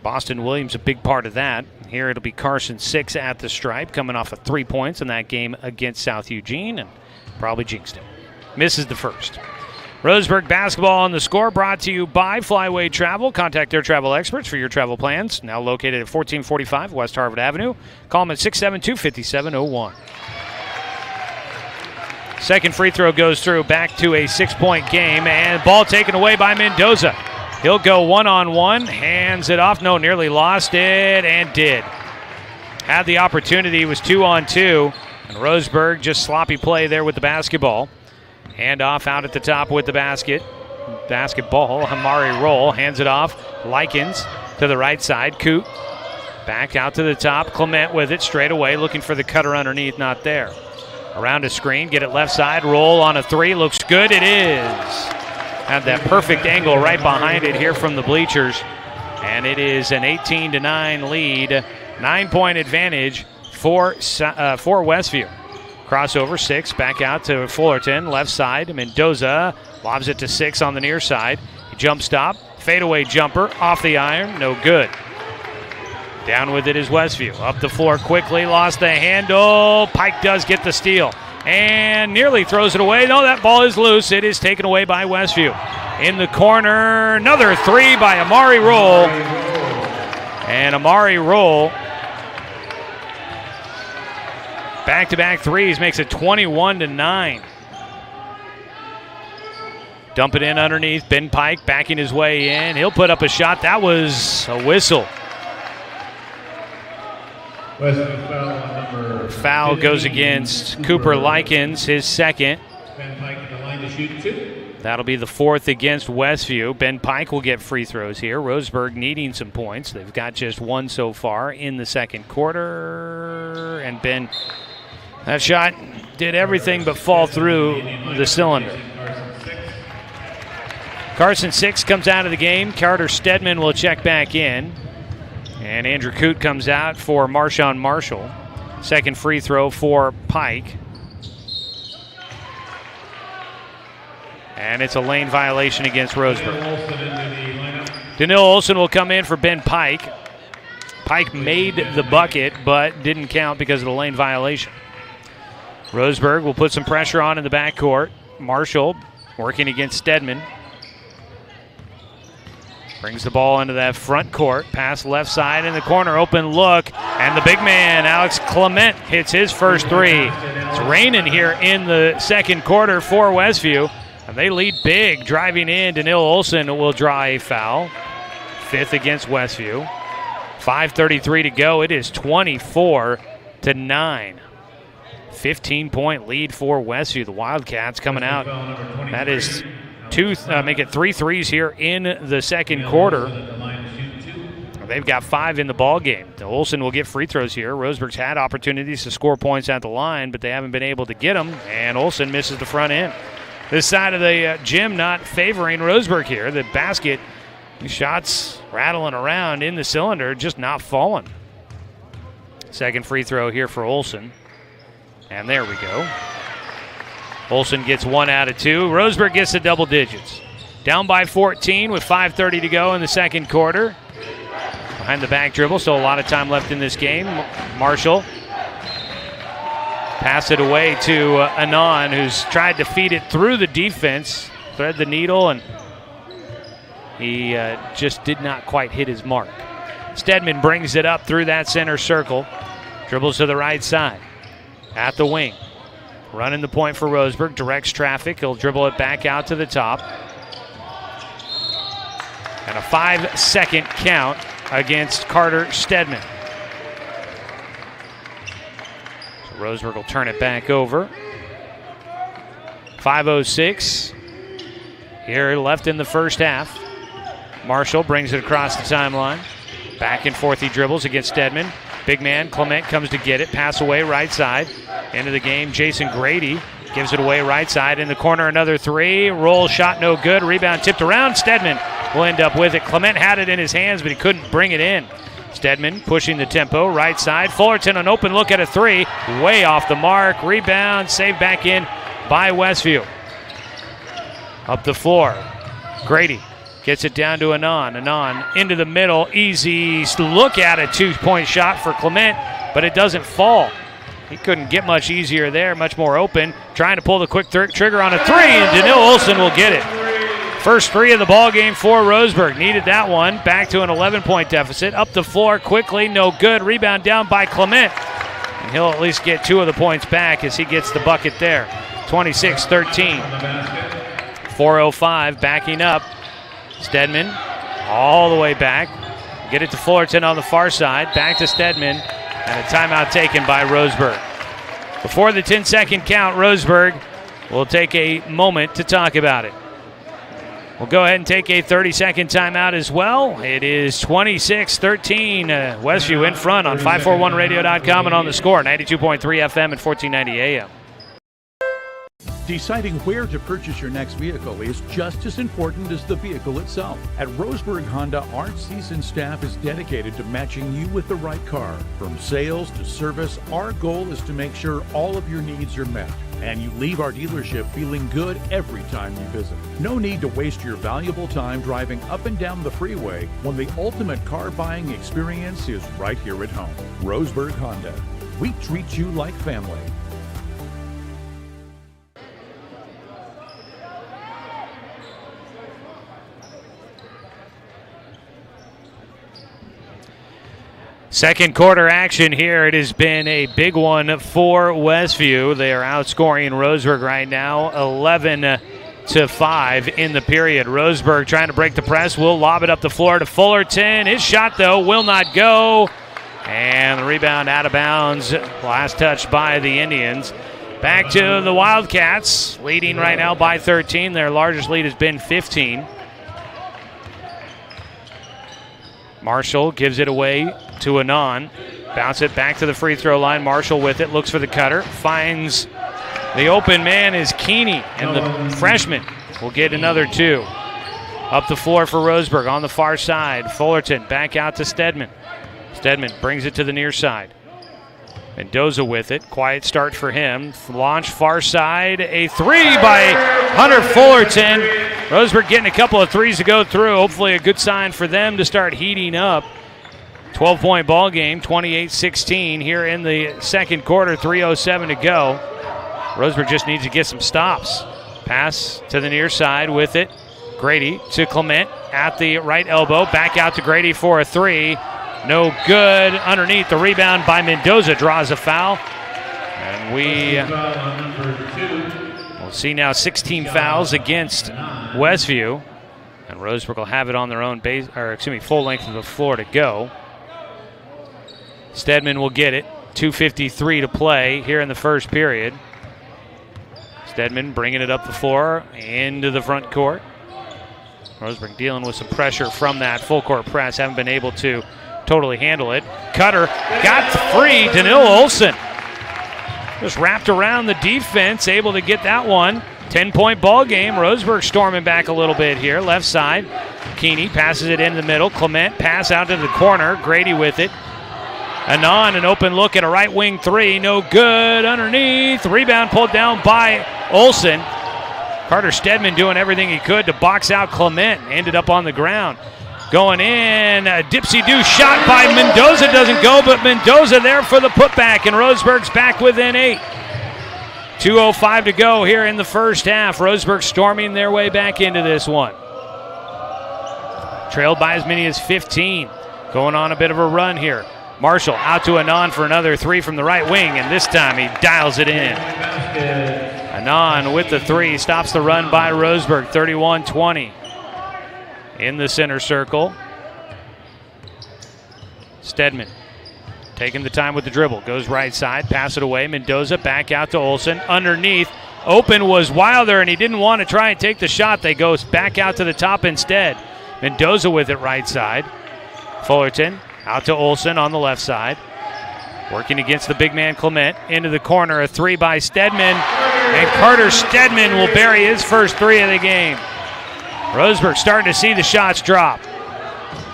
Boston Williams a big part of that. Here it'll be Carson Six at the stripe, coming off of 3 points in that game against South Eugene, and probably jinxed him. Misses the first. Roseburg basketball on the score, brought to you by Flyway Travel. Contact their travel experts for your travel plans. Now located at 1445 West Harvard Avenue. Call them at 672-5701. Second free throw goes through, back to a 6-point game, and ball taken away by Mendoza. He'll go one-on-one, hands it off. No, nearly lost it, and did. Had the opportunity, was 2-on-2, and Roseburg just sloppy play there with the basketball. Hand off out at the top with the basketball. Amari Roll hands it off. Likens to the right side. Coote back out to the top. Clement with it straight away, looking for the cutter underneath, not there. Around a screen, get it left side, Roll on a 3, looks good, it is. Had that perfect angle right behind it here from the bleachers, and it is an 18-9 lead, 9-point advantage for Westview. Crossover, Six, back out to Fullerton, left side, Mendoza lobs it to Six on the near side. Jump stop, fadeaway jumper, off the iron, no good. Down with it is Westview. Up the floor quickly, lost the handle. Pike does get the steal and nearly throws it away. No, that ball is loose. It is taken away by Westview. In the corner, another 3 by Amari Roll. And Amari Roll, back-to-back threes, makes it 21-9. Dump it in underneath. Ben Pike backing his way in. He'll put up a shot. That was a whistle. Foul goes against Cooper Likens, his second. That'll be the 4th against Westview. Ben Pike will get free throws here. Roseburg needing some points. They've got just 1 so far in the second quarter. And Ben, that shot did everything but fall through the cylinder. Carson Six comes out of the game. Carter Stedman will check back in. And Andrew Coote comes out for Marshawn Marshall. Second free throw for Pike. And it's a lane violation against Roseburg. Danil Olson will come in for Ben Pike. Pike made the bucket, but didn't count because of the lane violation. Roseburg will put some pressure on in the backcourt. Marshall working against Stedman. Brings the ball into that front court. Pass left side in the corner. Open look. And the big man, Alex Clement, hits his first 3. It's raining here in the second quarter for Westview. And they lead big. Driving in, Danil Olson will draw a foul. 5th against Westview. 5:33 to go. It is 24-9. 15-point lead for Westview. The Wildcats coming out. That is make it 3 threes here in the second quarter. They've got 5 in the ball game. Olsen will get free throws here. Roseburg's had opportunities to score points at the line, but they haven't been able to get them, and Olsen misses the front end. This side of the gym not favoring Roseburg here. The basket, shots rattling around in the cylinder, just not falling. Second free throw here for Olsen. And there we go. Olsen gets 1 out of 2. Roseburg gets to double digits. Down by 14 with 5:30 to go in the second quarter. Behind the back dribble, so a lot of time left in this game. Marshall pass it away to Anand, who's tried to feed it through the defense, thread the needle, and he just did not quite hit his mark. Stedman brings it up through that center circle, dribbles to the right side, at the wing. Running the point for Roseburg, directs traffic. He'll dribble it back out to the top. And a 5-second count against Carter Stedman. So Roseburg will turn it back over. 5:06 here left in the first half. Marshall brings it across the timeline. Back and forth he dribbles against Stedman. Big man Clement comes to get it. Pass away right side. Into the game, Jason Grady gives it away right side. In the corner, another 3. Roll shot no good. Rebound tipped around. Stedman will end up with it. Clement had it in his hands, but he couldn't bring it in. Stedman pushing the tempo, right side. Fullerton, an open look at a 3. Way off the mark. Rebound, saved back in by Westview. Up the floor, Grady gets it down to Anand. Anand into the middle. Easy look at a 2-point shot for Clement, but it doesn't fall. He couldn't get much easier there, much more open. Trying to pull the quick trigger on a 3, and Danil Olsen will get it. First 3 of the ball game for Roseburg. Needed that one. Back to an 11-point deficit. Up the floor quickly, no good. Rebound down by Clement. And he'll at least get 2 of the points back as he gets the bucket there. 26-13. 4:05 backing up. Stedman all the way back. Get it to Fullerton on the far side. Back to Stedman. And a timeout taken by Roseburg. Before the 10-second count, Roseburg will take a moment to talk about it. We'll go ahead and take a 30-second timeout as well. It is 26-13. Westview in front on 541radio.com and on the score, 92.3 FM and 1490 AM. Deciding where to purchase your next vehicle is just as important as the vehicle itself. At Roseburg Honda, our seasoned staff is dedicated to matching you with the right car. From sales to service, our goal is to make sure all of your needs are met, and you leave our dealership feeling good every time you visit. No need to waste your valuable time driving up and down the freeway when the ultimate car buying experience is right here at home. Roseburg Honda. We treat you like family. Second quarter action here. It has been a big one for Westview. They are outscoring Roseburg right now 11-5 in the period. Roseburg trying to break the press. Will lob it up the floor to Fullerton. His shot, though, will not go. And the rebound out of bounds. Last touch by the Indians. Back to the Wildcats, leading right now by 13. Their largest lead has been 15. Marshall gives it away to Anand. Bounce it back to the free throw line. Marshall with it, looks for the cutter. Finds the open man is Keeney, and the freshman will get another 2. Up the floor for Roseburg on the far side. Fullerton back out to Stedman. Stedman brings it to the near side. Mendoza with it. Quiet start for him. Launch far side. A 3 by Hunter Fullerton. Roseburg getting a couple of 3s to go through. Hopefully a good sign for them to start heating up. 12-point ball game, 28-16 here in the second quarter, 3:07 to go. Roseburg just needs to get some stops. Pass to the near side with it. Grady to Clement at the right elbow. Back out to Grady for a 3. No good. Underneath, the rebound by Mendoza draws a foul. And we'll see now 16 fouls against Westview. And Roseburg will have it on their own base, or excuse me, full length of the floor to go. Stedman will get it. 2:53 to play here in the first period. Stedman bringing it up the floor into the front court. Roseburg dealing with some pressure from that full court press. Haven't been able to totally handle it. Cutter got free. Danilo Olsen just wrapped around the defense, able to get that one. 10-point ball game. Roseburg storming back a little bit here. Left side. Keeney passes it into the middle. Clement pass out to the corner. Grady with it. Anon, an open look at a right wing three. No good. Underneath. Rebound pulled down by Olsen. Carter Stedman doing everything he could to box out Clement. Ended up on the ground. Going in. A dipsy-do shot by Mendoza. Doesn't go, but Mendoza there for the putback. And Roseburg's back within 8. 2:05 to go here in the first half. Roseburg storming their way back into this one. Trailed by as many as 15. Going on a bit of a run here. Marshall out to Anon for another three from the right wing, and this time he dials it in. Anon with the three, stops the run by Roseburg, 31-20. In the center circle. Stedman taking the time with the dribble, goes right side, pass it away. Mendoza back out to Olsen, underneath. Open was Wilder, and he didn't want to try and take the shot. They go back out to the top instead. Mendoza with it right side. Fullerton out to Olsen on the left side. Working against the big man Clement. Into the corner, a three by Stedman. And Carter Stedman will bury his first three of the game. Roseburg starting to see the shots drop.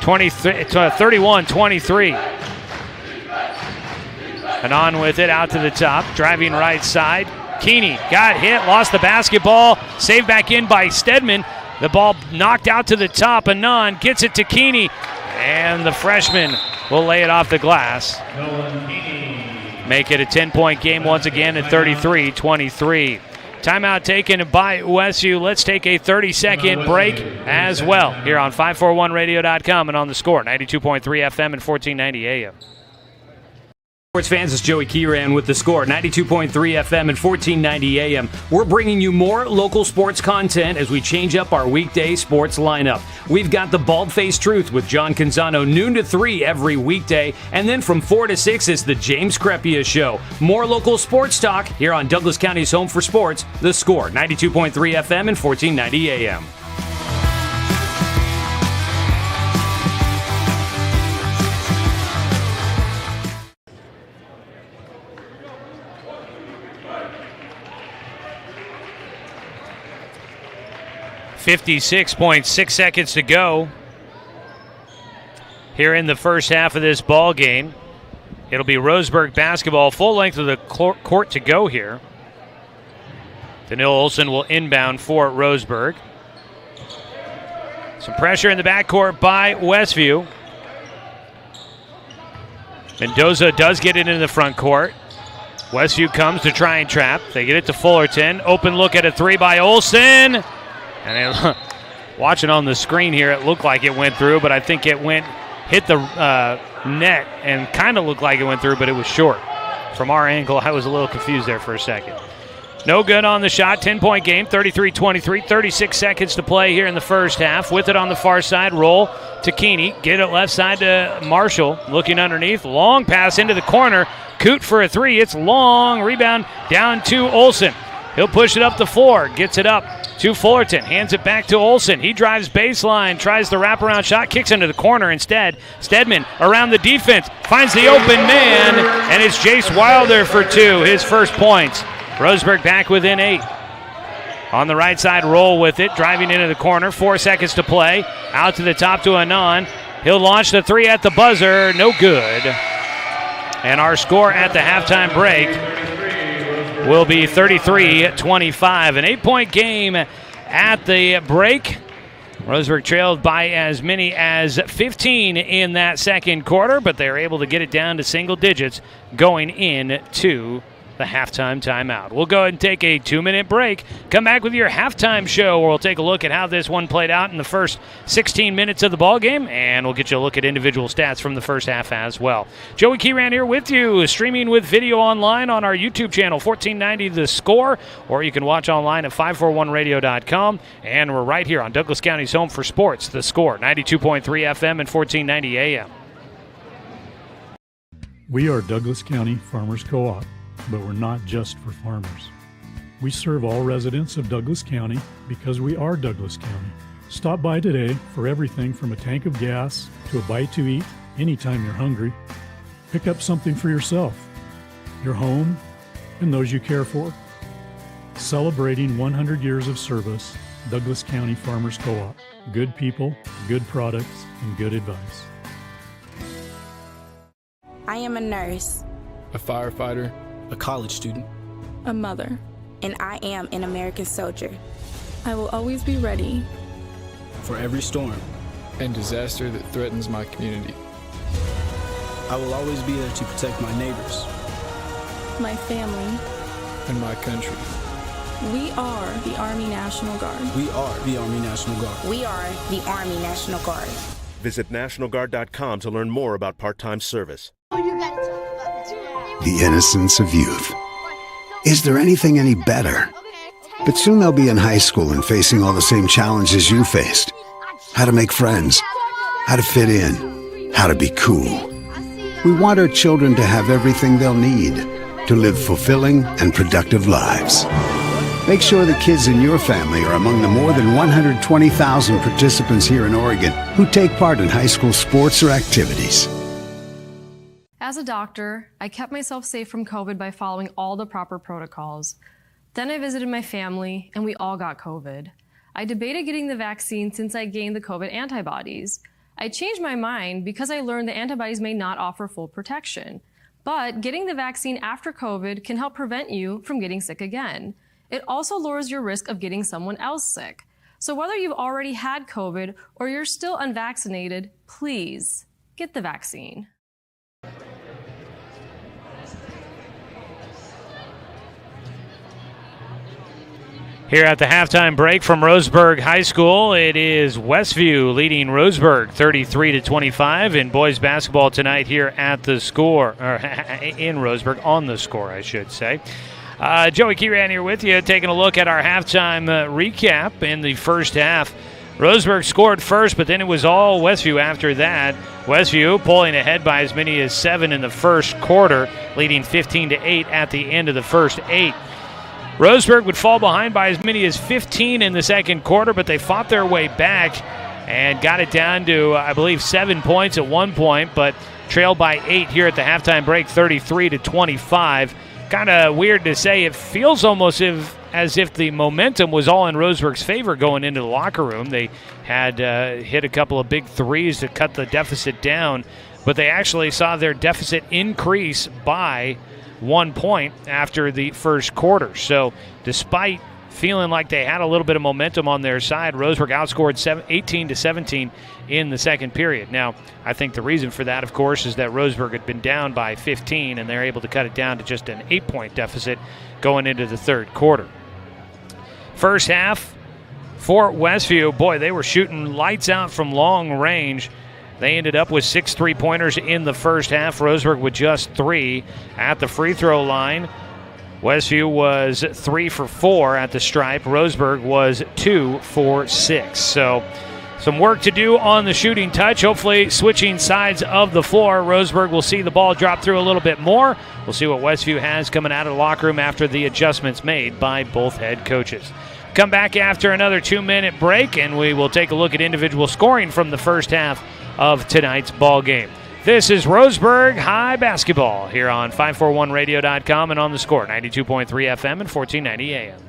31-23. Anon with it out to the top. Driving right side. Keeney got hit, lost the basketball. Saved back in by Stedman. The ball knocked out to the top. Anon gets it to Keeney. And the freshman will lay it off the glass. Make it a 10-point game once again at 33-23. Timeout taken by Westview. Let's take a 30-second break as well here on 541radio.com and on the Score, 92.3 FM and 1490 AM. Sports fans, it's Joey Kieran with the Score, 92.3 FM and 1490 AM. We're bringing you more local sports content as we change up our weekday sports lineup. We've got the Bald-Faced Truth with John Canzano, noon to 3 every weekday. And then from 4 to 6, it's the James Crepia Show. More local sports talk here on Douglas County's home for sports, the Score, 92.3 FM and 1490 AM. .6 seconds to go here in the first half of this ball game. It'll be Roseburg basketball, full length of the court to go here. Danilo Olsen will inbound for Roseburg. Some pressure in the backcourt by Westview. Mendoza does get it into the front court. Westview comes to try and trap. They get it to Fullerton. Open look at a three by Olsen. And watching on the screen here, it looked like it went through, but I think it hit the net and kind of looked like it went through, but it was short. From our angle, I was a little confused there for a second. No good on the shot. 10-point game, 33-23, 36 seconds to play here in the first half. With it on the far side, roll to Keeney. Get it left side to Marshall. Looking underneath, long pass into the corner. Coot for a three. It's long. Rebound down to Olsen. He'll push it up the floor. Gets it up to Fullerton. Hands it back to Olsen. He drives baseline. Tries the wraparound shot. Kicks into the corner instead. Stedman around the defense. Finds the open man. And it's Jace Wilder for two. His first points. Roseburg back within 8. On the right side, roll with it. Driving into the corner. 4 seconds to play. Out to the top to Anon. He'll launch the three at the buzzer. No good. And our score at the halftime break will be 33-25. An 8-point game at the break. Roseburg trailed by as many as 15 in that second quarter, but they're able to get it down to single digits going into the halftime timeout. We'll go ahead and take a 2-minute break. Come back with your halftime show, where we'll take a look at how this one played out in the first 16 minutes of the ball game, and we'll get you a look at individual stats from the first half as well. Joey Kieran here with you, streaming with video online on our YouTube channel, 1490 The Score, or you can watch online at 541radio.com, and we're right here on Douglas County's home for sports, The Score, 92.3 FM and 1490 AM. We are Douglas County Farmers Co-op, but we're not just for farmers. We serve all residents of Douglas County because we are Douglas County. Stop by today for everything from a tank of gas to a bite to eat anytime you're hungry. Pick up something for yourself, your home, and those you care for. Celebrating 100 years of service, Douglas County Farmers Co-op. Good people, good products, and good advice. I am a nurse, a firefighter, a college student, a mother, and I am an American soldier. I will always be ready for every storm and disaster that threatens my community. I will always be there to protect my neighbors, my family, and my country. We are the Army National Guard. We are the Army National Guard. We are the Army National Guard. Visit nationalguard.com to learn more about part-time service. The innocence of youth. Is there anything any better? But soon they'll be in high school and facing all the same challenges you faced. How to make friends, how to fit in, how to be cool. We want our children to have everything they'll need to live fulfilling and productive lives. Make sure the kids in your family are among the more than 120,000 participants here in Oregon who take part in high school sports or activities. As a doctor, I kept myself safe from COVID by following all the proper protocols. Then I visited my family, and we all got COVID. I debated getting the vaccine since I gained the COVID antibodies. I changed my mind because I learned the antibodies may not offer full protection. But getting the vaccine after COVID can help prevent you from getting sick again. It also lowers your risk of getting someone else sick. So whether you've already had COVID or you're still unvaccinated, please get the vaccine. Here at the halftime break from Roseburg High School, it is Westview leading Roseburg 33-25 in boys basketball tonight here at the score, or in Roseburg on the score, I should say. Joey Kieran here with you, taking a look at our halftime recap in the first half. Roseburg scored first, but then it was all Westview after that. Westview pulling ahead by as many as 7 in the first quarter, leading 15-8 at the end of the first 8. Roseburg would fall behind by as many as 15 in the second quarter, but they fought their way back and got it down to, I believe, 7 points at one point, but trailed by 8 here at the halftime break, 33-25. Kind of weird to say. It feels almost as if the momentum was all in Roseburg's favor going into the locker room. They had hit a couple of big threes to cut the deficit down, but they actually saw their deficit increase by 1 point after the first quarter. So despite feeling like they had a little bit of momentum on their side, Roseburg outscored 18-17 in the second period. Now, I think the reason for that, of course, is that Roseburg had been down by 15, and they're able to cut it down to just an 8-point deficit going into the third quarter. First half for Westview, boy, they were shooting lights out from long range. They ended up with 6 3-pointers in the first half. Roseburg with just 3 at the free throw line. Westview was 3 for 4 at the stripe. Roseburg was 2 for 6. So some work to do on the shooting touch. Hopefully switching sides of the floor. Roseburg will see the ball drop through a little bit more. We'll see what Westview has coming out of the locker room after the adjustments made by both head coaches. Come back after another 2-minute break, and we will take a look at individual scoring from the first half of tonight's ball game. This is Roseburg High Basketball here on 541radio.com and on the score, 92.3 FM and 1490 AM.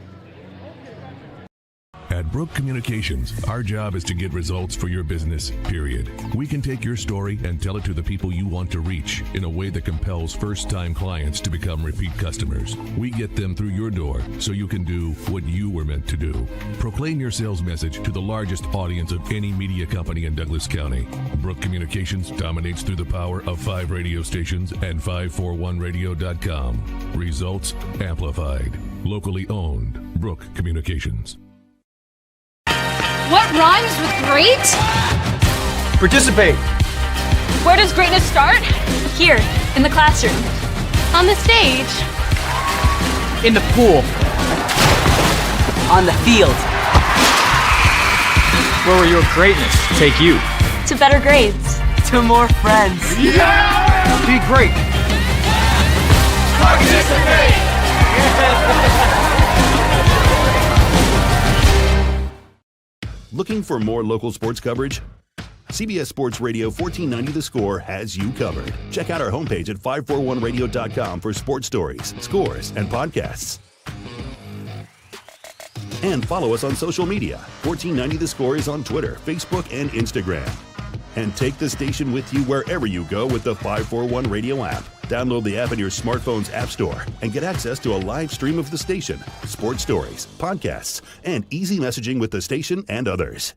At Brook Communications, our job is to get results for your business, period. We can take your story and tell it to the people you want to reach in a way that compels first-time clients to become repeat customers. We get them through your door so you can do what you were meant to do. Proclaim your sales message to the largest audience of any media company in Douglas County. Brook Communications dominates through the power of 5 radio stations and 541radio.com. Results amplified. Locally owned. Brook Communications. What rhymes with great? Participate. Where does greatness start? Here, in the classroom. On the stage. In the pool. On the field. Where will your greatness take you? To better grades. To more friends. Yeah! Be great. Looking for more local sports coverage? CBS Sports Radio 1490 The Score has you covered. Check out our homepage at 541radio.com for sports stories, scores, and podcasts. And follow us on social media. 1490 The Score is on Twitter, Facebook, and Instagram. And take the station with you wherever you go with the 541 Radio app. Download the app in your smartphone's app store and get access to a live stream of the station, sports stories, podcasts, and easy messaging with the station and others.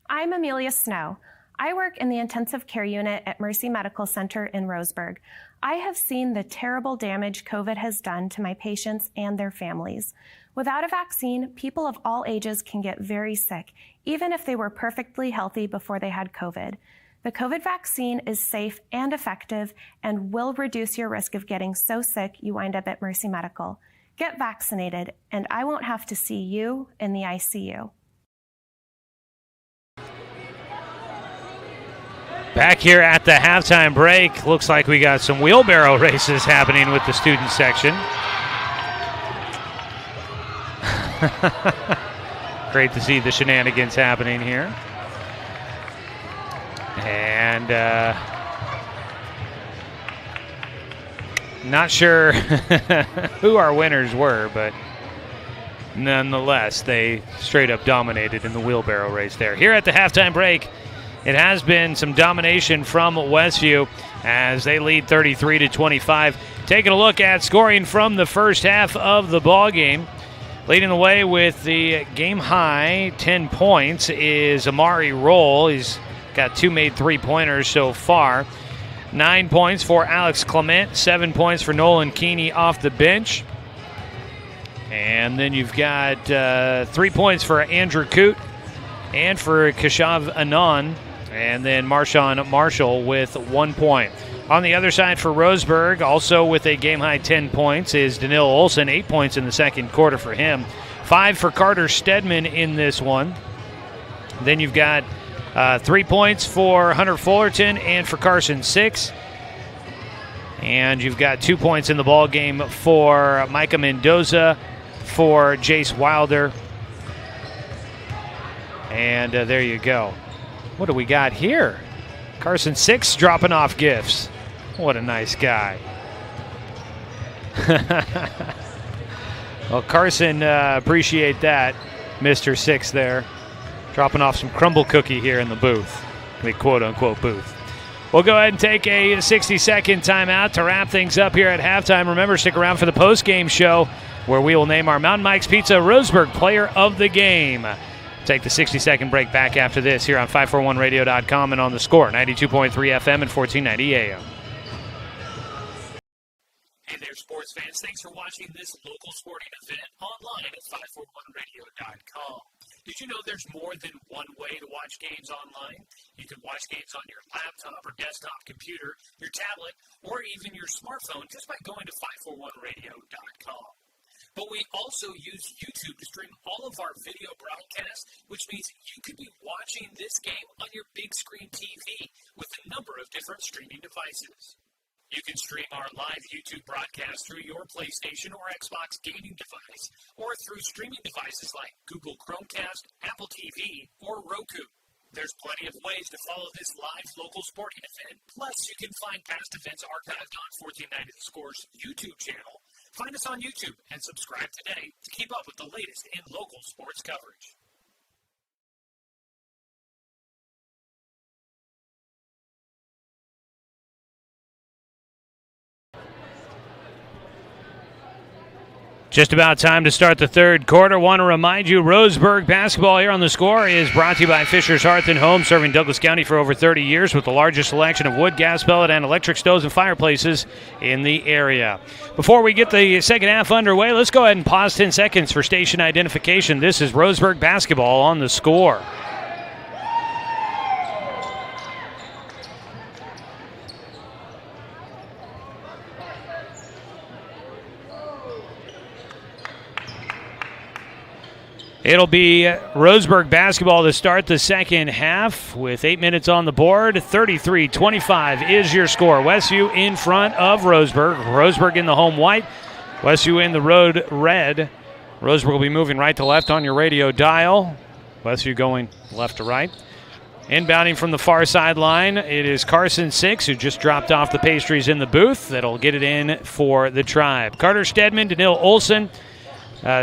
I'm Amelia Snow. I work in the intensive care unit at Mercy Medical Center in Roseburg. I have seen the terrible damage COVID has done to my patients and their families. Without a vaccine, people of all ages can get very sick, even if they were perfectly healthy before they had COVID. The COVID vaccine is safe and effective and will reduce your risk of getting so sick you wind up at Mercy Medical. Get vaccinated, and I won't have to see you in the ICU. Back here at the halftime break, looks like we got some wheelbarrow races happening with the student section. Great to see the shenanigans happening here. And not sure who our winners were, but nonetheless, they straight up dominated in the wheelbarrow race there. Here at the halftime break, it has been some domination from Westview as they lead 33-25. Taking a look at scoring from the first half of the ball game. Leading the way with the game high 10 points is Amari Roll. He's got 2 made 3-pointers so far. 9 points for Alex Clement. 7 points for Nolan Keeney off the bench. And then you've got 3 points for Andrew Coote and for Keshav Anand. And then Marshawn Marshall with 1 point. On the other side for Roseburg, also with a game-high 10 points, is Danil Olson. 8 points in the second quarter for him. 5 for Carter Stedman in this one. Then you've got 3 points for Hunter Fullerton and for Carson 6. And you've got 2 points in the ball game for Micah Mendoza, for Jace Wilder. And there you go. What do we got here? Carson 6 dropping off gifts. What a nice guy. Well, Carson, appreciate that, Mr. 6 there. Dropping off some crumble cookie here in the booth. The quote-unquote booth. We'll go ahead and take a 60-second timeout to wrap things up here at halftime. Remember, stick around for the post-game show where we will name our Mountain Mike's Pizza Roseburg Player of the Game. Take the 60-second break back after this here on 541radio.com and on the Score, 92.3 FM and 1490 AM. Hey there, sports fans. Thanks for watching this local sporting event online at 541radio.com. Did you know there's more than one way to watch games online? You can watch games on your laptop or desktop computer, your tablet, or even your smartphone just by going to 541radio.com. But we also use YouTube to stream all of our video broadcasts, which means you could be watching this game on your big screen TV with a number of different streaming devices. You can stream our live YouTube broadcast through your PlayStation or Xbox gaming device, or through streaming devices like Google Chromecast, Apple TV, or Roku. There's plenty of ways to follow this live local sporting event. Plus, you can find past events archived on 1490 The Score's YouTube channel. Find us on YouTube and subscribe today to keep up with the latest in local sports coverage. Just about time to start the third quarter. Want to remind you, Roseburg basketball here on the Score is brought to you by Fisher's Hearth and Home, serving Douglas County for over 30 years with the largest selection of wood, gas, pellet, and electric stoves and fireplaces in the area. Before we get the second half underway, let's go ahead and pause 10 seconds for station identification. This is Roseburg basketball on the Score. It'll be Roseburg basketball to start the second half with 8 minutes on the board. 33-25 is your score. Westview in front of Roseburg. Roseburg in the home white. Westview in the road red. Roseburg will be moving right to left on your radio dial. Westview going left to right. Inbounding from the far sideline, it is Carson Six, who just dropped off the pastries in the booth. That'll get it in for the Tribe. Carter Stedman, Daniil Olson,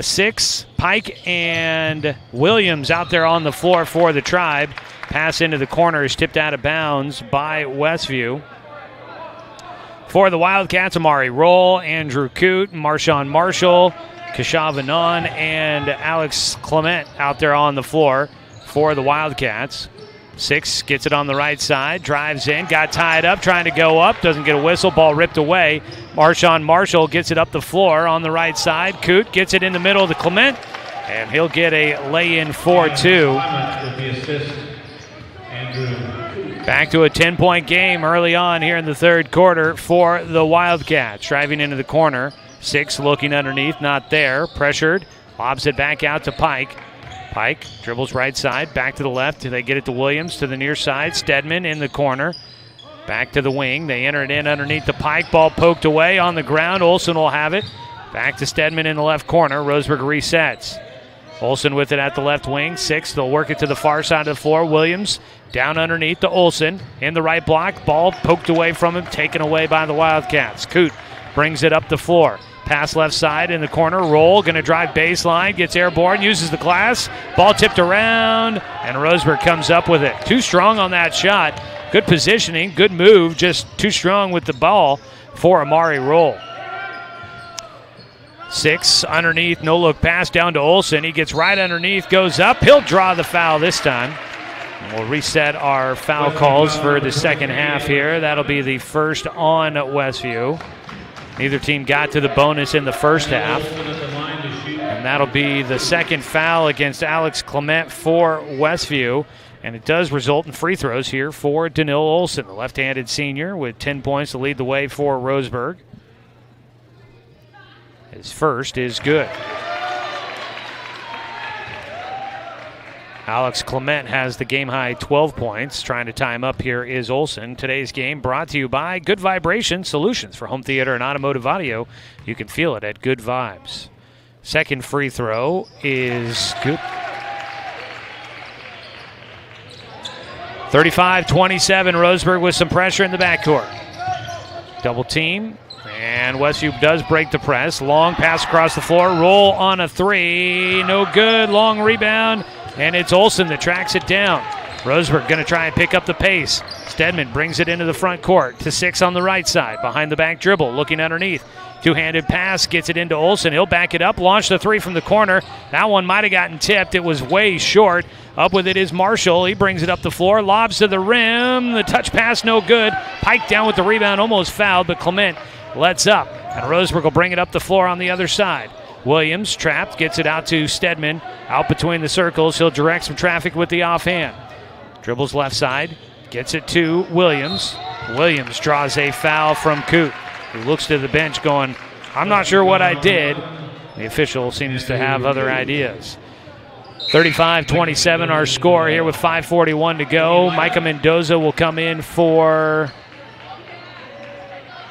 Six, Pike, and Williams out there on the floor for the Tribe. Pass into the corner is tipped out of bounds by Westview. For the Wildcats, Amari Roll, Andrew Coote, Marshawn Marshall, Keshav Anon, and Alex Clement out there on the floor for the Wildcats. Six gets it on the right side, drives in, got tied up, trying to go up, doesn't get a whistle, ball ripped away. Marshawn Marshall gets it up the floor on the right side. Coote gets it in the middle to Clement, and he'll get a lay-in for two. Back to a 10-point game early on here in the third quarter for the Wildcats. Driving into the corner, Six looking underneath, not there, pressured, lobs it back out to Pike. Pike dribbles right side, back to the left. They get it to Williams to the near side. Stedman in the corner. Back to the wing. They enter it in underneath the Pike. Ball poked away on the ground. Olson will have it. Back to Stedman in the left corner. Roseburg resets. Olson with it at the left wing. Six, they'll work it to the far side of the floor. Williams down underneath to Olson. In the right block. Ball poked away from him. Taken away by the Wildcats. Coote brings it up the floor. Pass left side in the corner. Roll, going to drive baseline. Gets airborne, uses the glass. Ball tipped around, and Roseburg comes up with it. Too strong on that shot. Good positioning, good move, just too strong with the ball for Amari Roll. Six underneath, no look pass down to Olson. He gets right underneath, goes up. He'll draw the foul this time. And we'll reset our foul calls for the second half here. That'll be the first on Westview. Neither team got to the bonus in the first half. And that'll be the second foul against Alex Clement for Westview. And it does result in free throws here for Daniil Olson, the left-handed senior, with 10 points to lead the way for Roseburg. His first is good. Alex Clement has the game-high 12 points. Trying to time up here is Olson. Today's game brought to you by Good Vibration Solutions for home theater and automotive audio. You can feel it at Good Vibes. Second free throw is good. 35-27, Roseburg with some pressure in the backcourt. Double team, and Westview does break the press. Long pass across the floor, roll on a three, no good, long rebound. And it's Olson that tracks it down. Roseburg going to try and pick up the pace. Stedman brings it into the front court to Six on the right side. Behind the back dribble, looking underneath. Two-handed pass, gets it into Olson. He'll back it up, launch the three from the corner. That one might have gotten tipped. It was way short. Up with it is Marshall. He brings it up the floor, lobs to the rim. The touch pass, no good. Pike down with the rebound, almost fouled, but Clement lets up. And Roseburg will bring it up the floor on the other side. Williams trapped, gets it out to Stedman. Out between the circles, he'll direct some traffic with the offhand. Dribbles left side, gets it to Williams. Williams draws a foul from Coote, who looks to the bench going, I'm not sure what I did. The official seems to have other ideas. 35-27 our score here with 5:41 to go. Micah Mendoza will come in for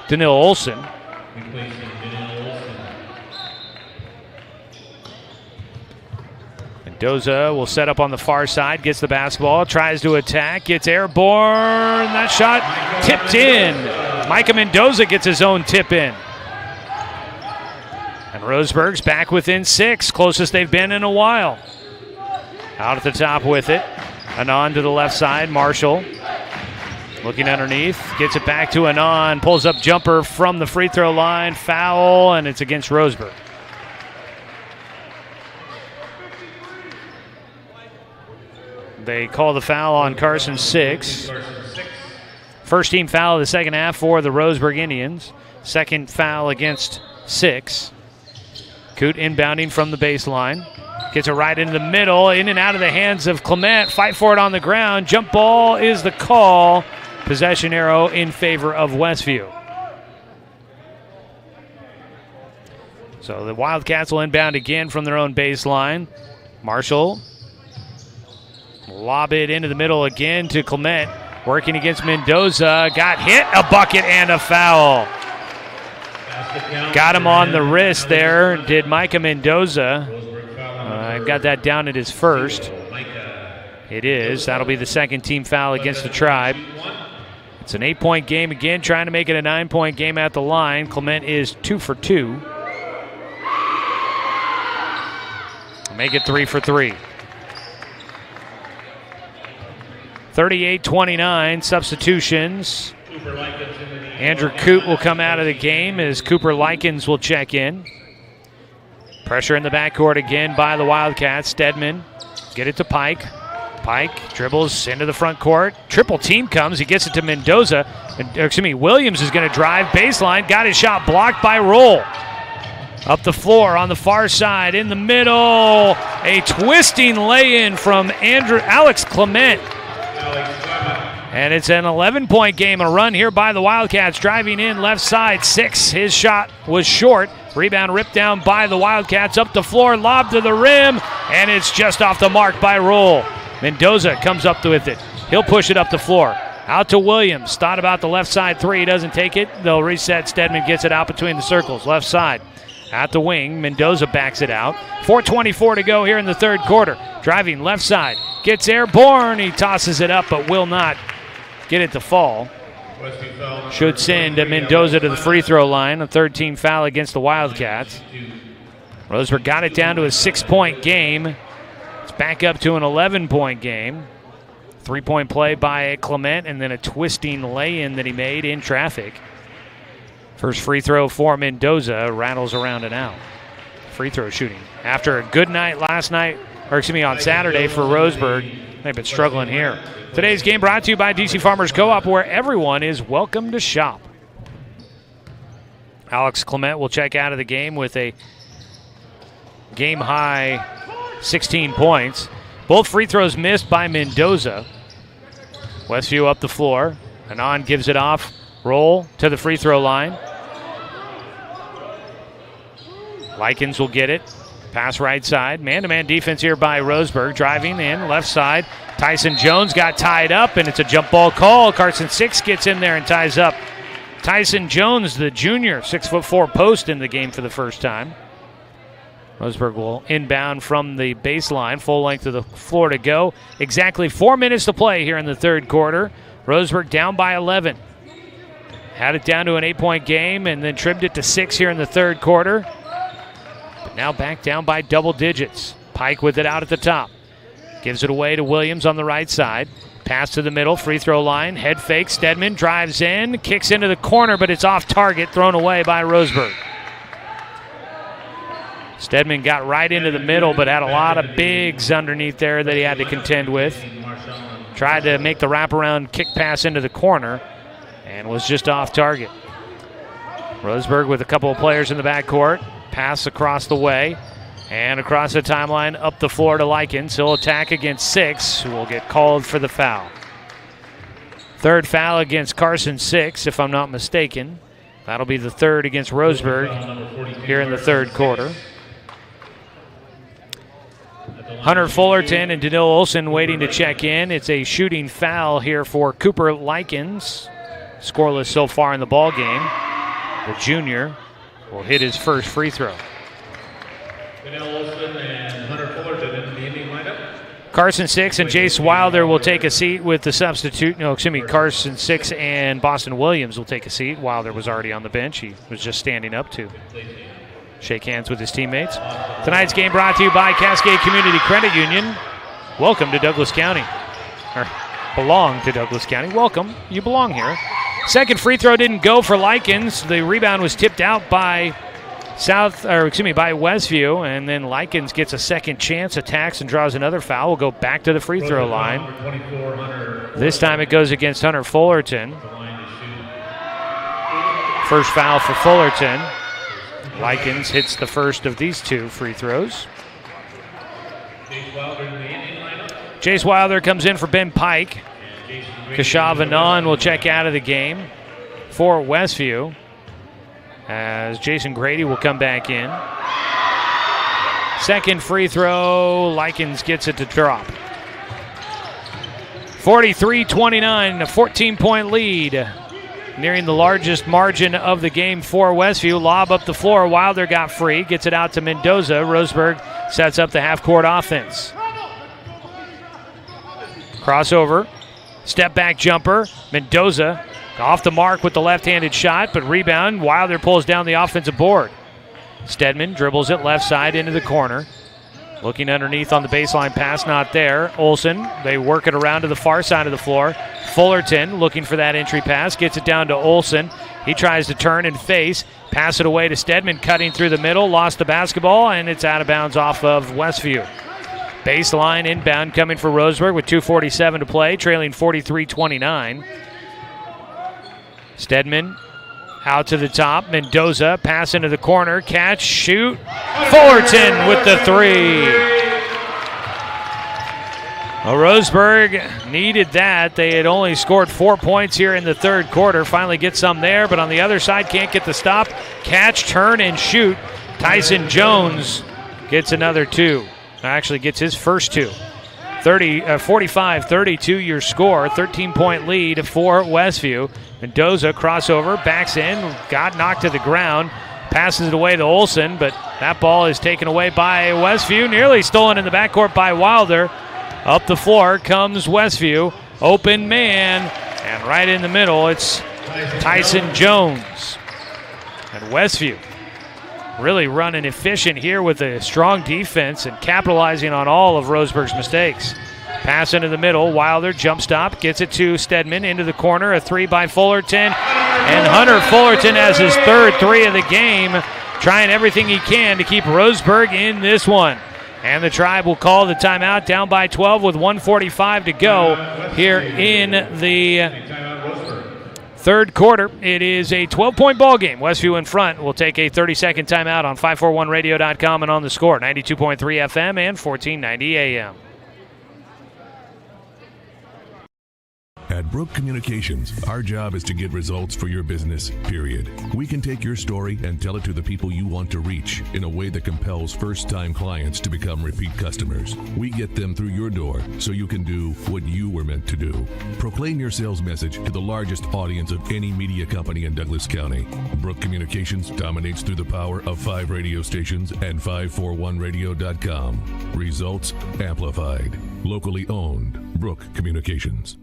Daniil Olson. Mendoza will set up on the far side, gets the basketball, tries to attack, gets airborne. That shot tipped in. Micah Mendoza gets his own tip in. And Roseburg's back within 6, closest they've been in a while. Out at the top with it. Anon to the left side, Marshall. Looking underneath, gets it back to Anon, pulls up jumper from the free throw line, foul, and it's against Roseburg. They call the foul on Carson Six. First team foul of the second half for the Roseburg Indians. Second foul against Six. Coote inbounding from the baseline. Gets it right into the middle, in and out of the hands of Clement. Fight for it on the ground. Jump ball is the call. Possession arrow in favor of Westview. So the Wildcats will inbound again from their own baseline. Marshall. Lob it into the middle again to Clement. Working against Mendoza. Got hit, a bucket, and a foul. Got him on the wrist there, did Micah Mendoza. I've got that down at his first. It is. That'll be the second team foul against the Tribe. It's an 8-point game again, trying to make it a 9-point game at the line. Clement is 2 for 2. Make it 3 for 3. 38-29, substitutions. Andrew Coote will come out of the game as Cooper Likens will check in. Pressure in the backcourt again by the Wildcats. Stedman, get it to Pike. Pike dribbles into the front court. Triple team comes. He gets it to Mendoza. Williams is going to drive baseline. Got his shot blocked by Roll. Up the floor on the far side. In the middle. A twisting lay-in from Alex Clement. And it's an 11-point game. A run here by the Wildcats. Driving in left side. 6. His shot was short. Rebound ripped down by the Wildcats. Up the floor. Lob to the rim. And it's just off the mark by Roll. Mendoza comes up with it. He'll push it up the floor. Out to Williams. Thought about the left side three. He doesn't take it. They'll reset. Stedman gets it out between the circles. Left side. At the wing. Mendoza backs it out. 4:24 to go here in the third quarter. Driving left side. Gets airborne. He tosses it up but will not get it to fall. Should send Mendoza to the free throw line. A third-team foul against the Wildcats. Roseburg got it down to a 6-point game. It's back up to an 11-point game. 3-point play by Clement and then a twisting lay-in that he made in traffic. First free throw for Mendoza. Rattles around and out. Free throw shooting. After a good night on Saturday for Roseburg, they've been struggling here. Today's game brought to you by DC Farmers Co-op, where everyone is welcome to shop. Alex Clement will check out of the game with a game-high 16 points. Both free throws missed by Mendoza. Westview up the floor. Anon gives it off. Roll to the free throw line. Likens will get it. Pass right side. Man-to-man defense here by Roseburg. Driving in left side. Tyson Jones got tied up, and it's a jump ball call. Carson Six gets in there and ties up Tyson Jones, the junior, 6'4" post in the game for the first time. Roseburg will inbound from the baseline. Full length of the floor to go. Exactly 4 minutes to play here in the third quarter. Roseburg down by 11. Had it down to an 8-point game and then trimmed it to 6 here in the third quarter. But now back down by double digits. Pike with it out at the top. Gives it away to Williams on the right side. Pass to the middle, free throw line. Head fake, Stedman drives in, kicks into the corner, but it's off target, thrown away by Roseburg. Stedman got right into the middle, but had a lot of bigs underneath there that he had to contend with. Tried to make the wraparound kick pass into the corner and was just off target. Roseburg with a couple of players in the backcourt. Pass across the way and across the timeline up the floor to Likens. He'll attack against Six, who will get called for the foul. Third foul against Carson Six, if I'm not mistaken. That'll be the third against Roseburg here in the third quarter. Hunter Fullerton and Danil Olsen waiting to check in. It's a shooting foul here for Cooper Likens. Scoreless so far in the ball game. The junior will hit his first free throw. Danil Olsen and Hunter Fullerton in the Indian lineup. Carson Six and Jace Wilder will take a seat with the substitute. Carson Six and Boston Williams will take a seat. Wilder was already on the bench. He was just standing up to shake hands with his teammates. Tonight's game brought to you by Cascade Community Credit Union. Welcome to Douglas County. Or belong to Douglas County. Welcome. You belong here. Second free throw didn't go for Likens. The rebound was tipped out by by Westview, and then Likens gets a second chance, attacks and draws another foul. Will go back to the free throw line. This time it goes against Hunter Fullerton. First foul for Fullerton. Likens hits the first of these two free throws. Jace Wilder comes in for Ben Pike. Kashav Anand will check out of the game for Westview, as Jason Grady will come back in. Second free throw, Likens gets it to drop. 43-29, a 14-point lead. Nearing the largest margin of the game for Westview. Lob up the floor. Wilder got free. Gets it out to Mendoza. Roseburg sets up the half-court offense. Crossover. Step-back jumper. Mendoza off the mark with the left-handed shot, but rebound. Wilder pulls down the offensive board. Stedman dribbles it left side into the corner. Looking underneath on the baseline pass, not there. Olsen, they work it around to the far side of the floor. Fullerton looking for that entry pass, gets it down to Olsen. He tries to turn and face, pass it away to Stedman, cutting through the middle, lost the basketball, and it's out of bounds off of Westview. Baseline inbound coming for Roseburg with 2:47 to play, trailing 43-29. Stedman out to the top. Mendoza, pass into the corner. Catch, shoot. Fullerton with the three. Well, Roseburg needed that. They had only scored 4 points here in the third quarter. Finally get some there, but on the other side, can't get the stop. Catch, turn, and shoot. Tyson Jones gets another two. Actually gets his first two. 45-32 your score. 13-point lead for Westview. Mendoza crossover, backs in, got knocked to the ground, passes it away to Olsen, but that ball is taken away by Westview, nearly stolen in the backcourt by Wilder. Up the floor comes Westview, open man, and right in the middle it's Tyson Jones. And Westview really running efficient here with a strong defense and capitalizing on all of Roseburg's mistakes. Pass into the middle, Wilder jump stop, gets it to Stedman into the corner, a three by Fullerton, and Hunter Fullerton has his third three of the game, trying everything he can to keep Roseburg in this one. And the Tribe will call the timeout, down by 12 with 1:45 to go here in the third quarter. It is a 12-point ball game. Westview in front. We'll take a 30-second timeout on 541radio.com and on the score, 92.3 FM and 1490 AM. At Brook Communications, our job is to get results for your business, period. We can take your story and tell it to the people you want to reach in a way that compels first-time clients to become repeat customers. We get them through your door so you can do what you were meant to do. Proclaim your sales message to the largest audience of any media company in Douglas County. Brook Communications dominates through the power of 5 radio stations and 541radio.com. Results amplified. Locally owned. Brook Communications.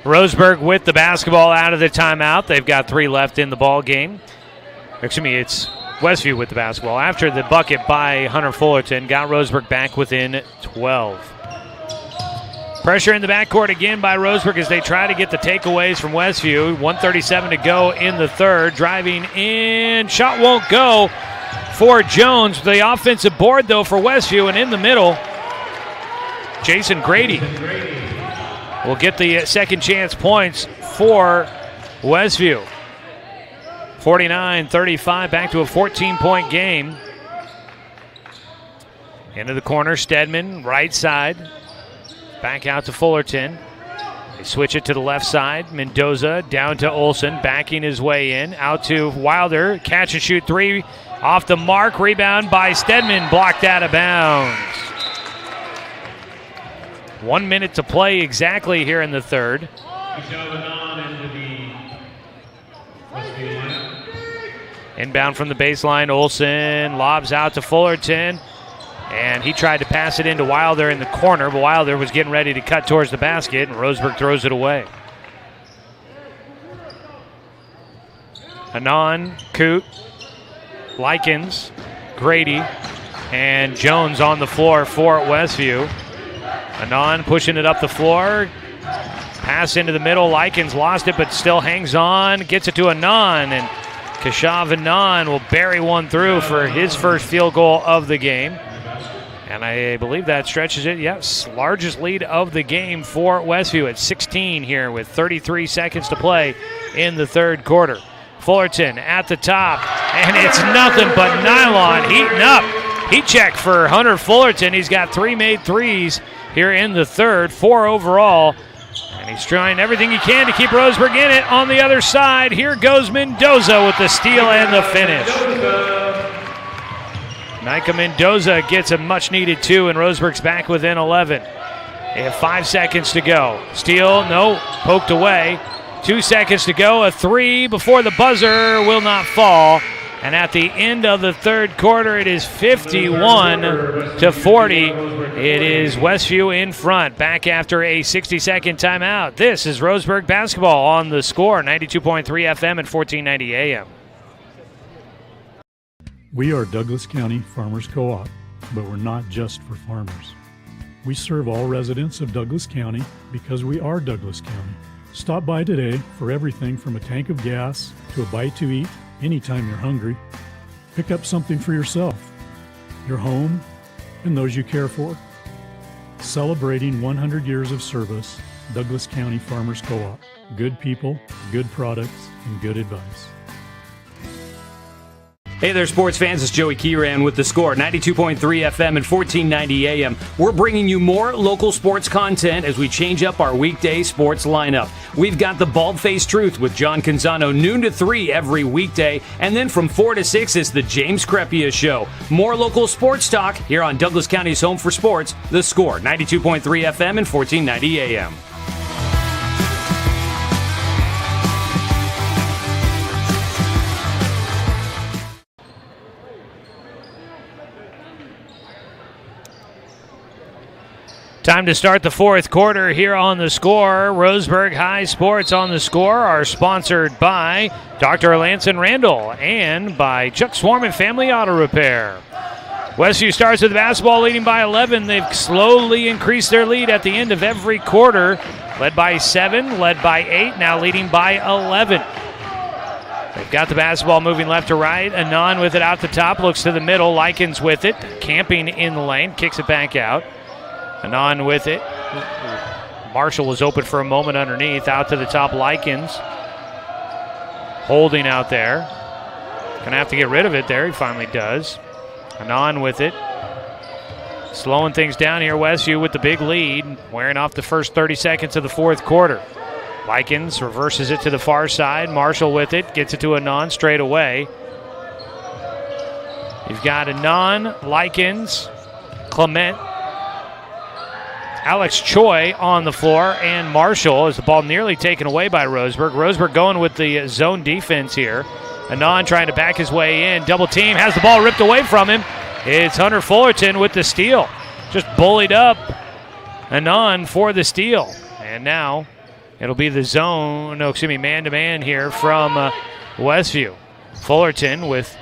Roseburg with the basketball out of the timeout. They've got 3 left in the ball game. Excuse me, it's Westview with the basketball. After the bucket by Hunter Fullerton, got Roseburg back within 12. Pressure in the backcourt again by Roseburg as they try to get the takeaways from Westview. 1:37 to go in the third. Driving in, shot won't go for Jones. The offensive board though for Westview, and in the middle, Jason Grady will get the second chance points for Westview. 49-35, back to a 14-point game. Into the corner, Stedman, right side. Back out to Fullerton. They switch it to the left side. Mendoza down to Olsen, backing his way in. Out to Wilder, catch and shoot three. Off the mark, rebound by Stedman, blocked out of bounds. 1 minute to play exactly here in the third. Inbound from the baseline, Olsen lobs out to Fullerton, and he tried to pass it into Wilder in the corner, but Wilder was getting ready to cut towards the basket, and Roseburg throws it away. Anon, Coote, Likens, Grady, and Jones on the floor for Westview. Anon pushing it up the floor. Pass into the middle. Likens lost it, but still hangs on. Gets it to Anon, and Keshav Anon will bury one through for his first field goal of the game. And I believe that stretches it. Yes, largest lead of the game for Westview at 16 here with 33 seconds to play in the third quarter. Fullerton at the top, and it's nothing but nylon heating up. Heat check for Hunter Fullerton. He's got 3 made threes here in the third, 4 overall. And He's trying everything he can to keep Roseburg in it. On the other side, here goes Mendoza with the steal and the finish. Nika Mendoza gets a much-needed 2, and Roseburg's back within 11. They have 5 seconds to go. Steal, no, poked away. 2 seconds to go. A 3 before the buzzer will not fall. And at the end of the third quarter, it is 51-40. It is Westview in front, back after a 60-second timeout. This is Roseburg basketball on the Score, 92.3 FM and 1490 AM. We are Douglas County Farmers Co-op, but we're not just for farmers. We serve all residents of Douglas County because we are Douglas County. Stop by today for everything from a tank of gas to a bite to eat anytime you're hungry. Pick up something for yourself, your home, and those you care for. Celebrating 100 years of service, Douglas County Farmers Co-op. Good people, good products, and good advice. Hey there, sports fans. It's Joey Kieran with The Score, 92.3 FM and 1490 AM. We're bringing you more local sports content as we change up our weekday sports lineup. We've got the Bald-Faced Truth with John Canzano, noon to 3 every weekday. And then from 4 to 6 is the James Crepia Show. More local sports talk here on Douglas County's home for sports, The Score, 92.3 FM and 1490 AM. Time to start the fourth quarter here on The Score. Roseburg High Sports on The Score are sponsored by Dr. Lanson Randall and by Chuck Swarman Family Auto Repair. Westview starts with the basketball leading by 11. They've slowly increased their lead at the end of every quarter. Led by 7, led by 8, now leading by 11. They've got the basketball moving left to right. Anon with it out the top, looks to the middle. Likens with it, camping in the lane, kicks it back out. Anon with it. Marshall was open for a moment underneath. Out to the top, Likens. Holding out there. Going to have to get rid of it there. He finally does. Anon with it. Slowing things down here, Westview with the big lead. Wearing off the first 30 seconds of the fourth quarter. Likens reverses it to the far side. Marshall with it. Gets it to Anon straight away. You've got Anon, Likens, Clement, Alex Choi on the floor, and Marshall as the ball nearly taken away by Roseburg. Roseburg going with the zone defense here. Anon trying to back his way in. Double team, has the ball ripped away from him. It's Hunter Fullerton with the steal. Just bullied up Anon for the steal. And now it'll be the man-to-man here from Westview. Fullerton with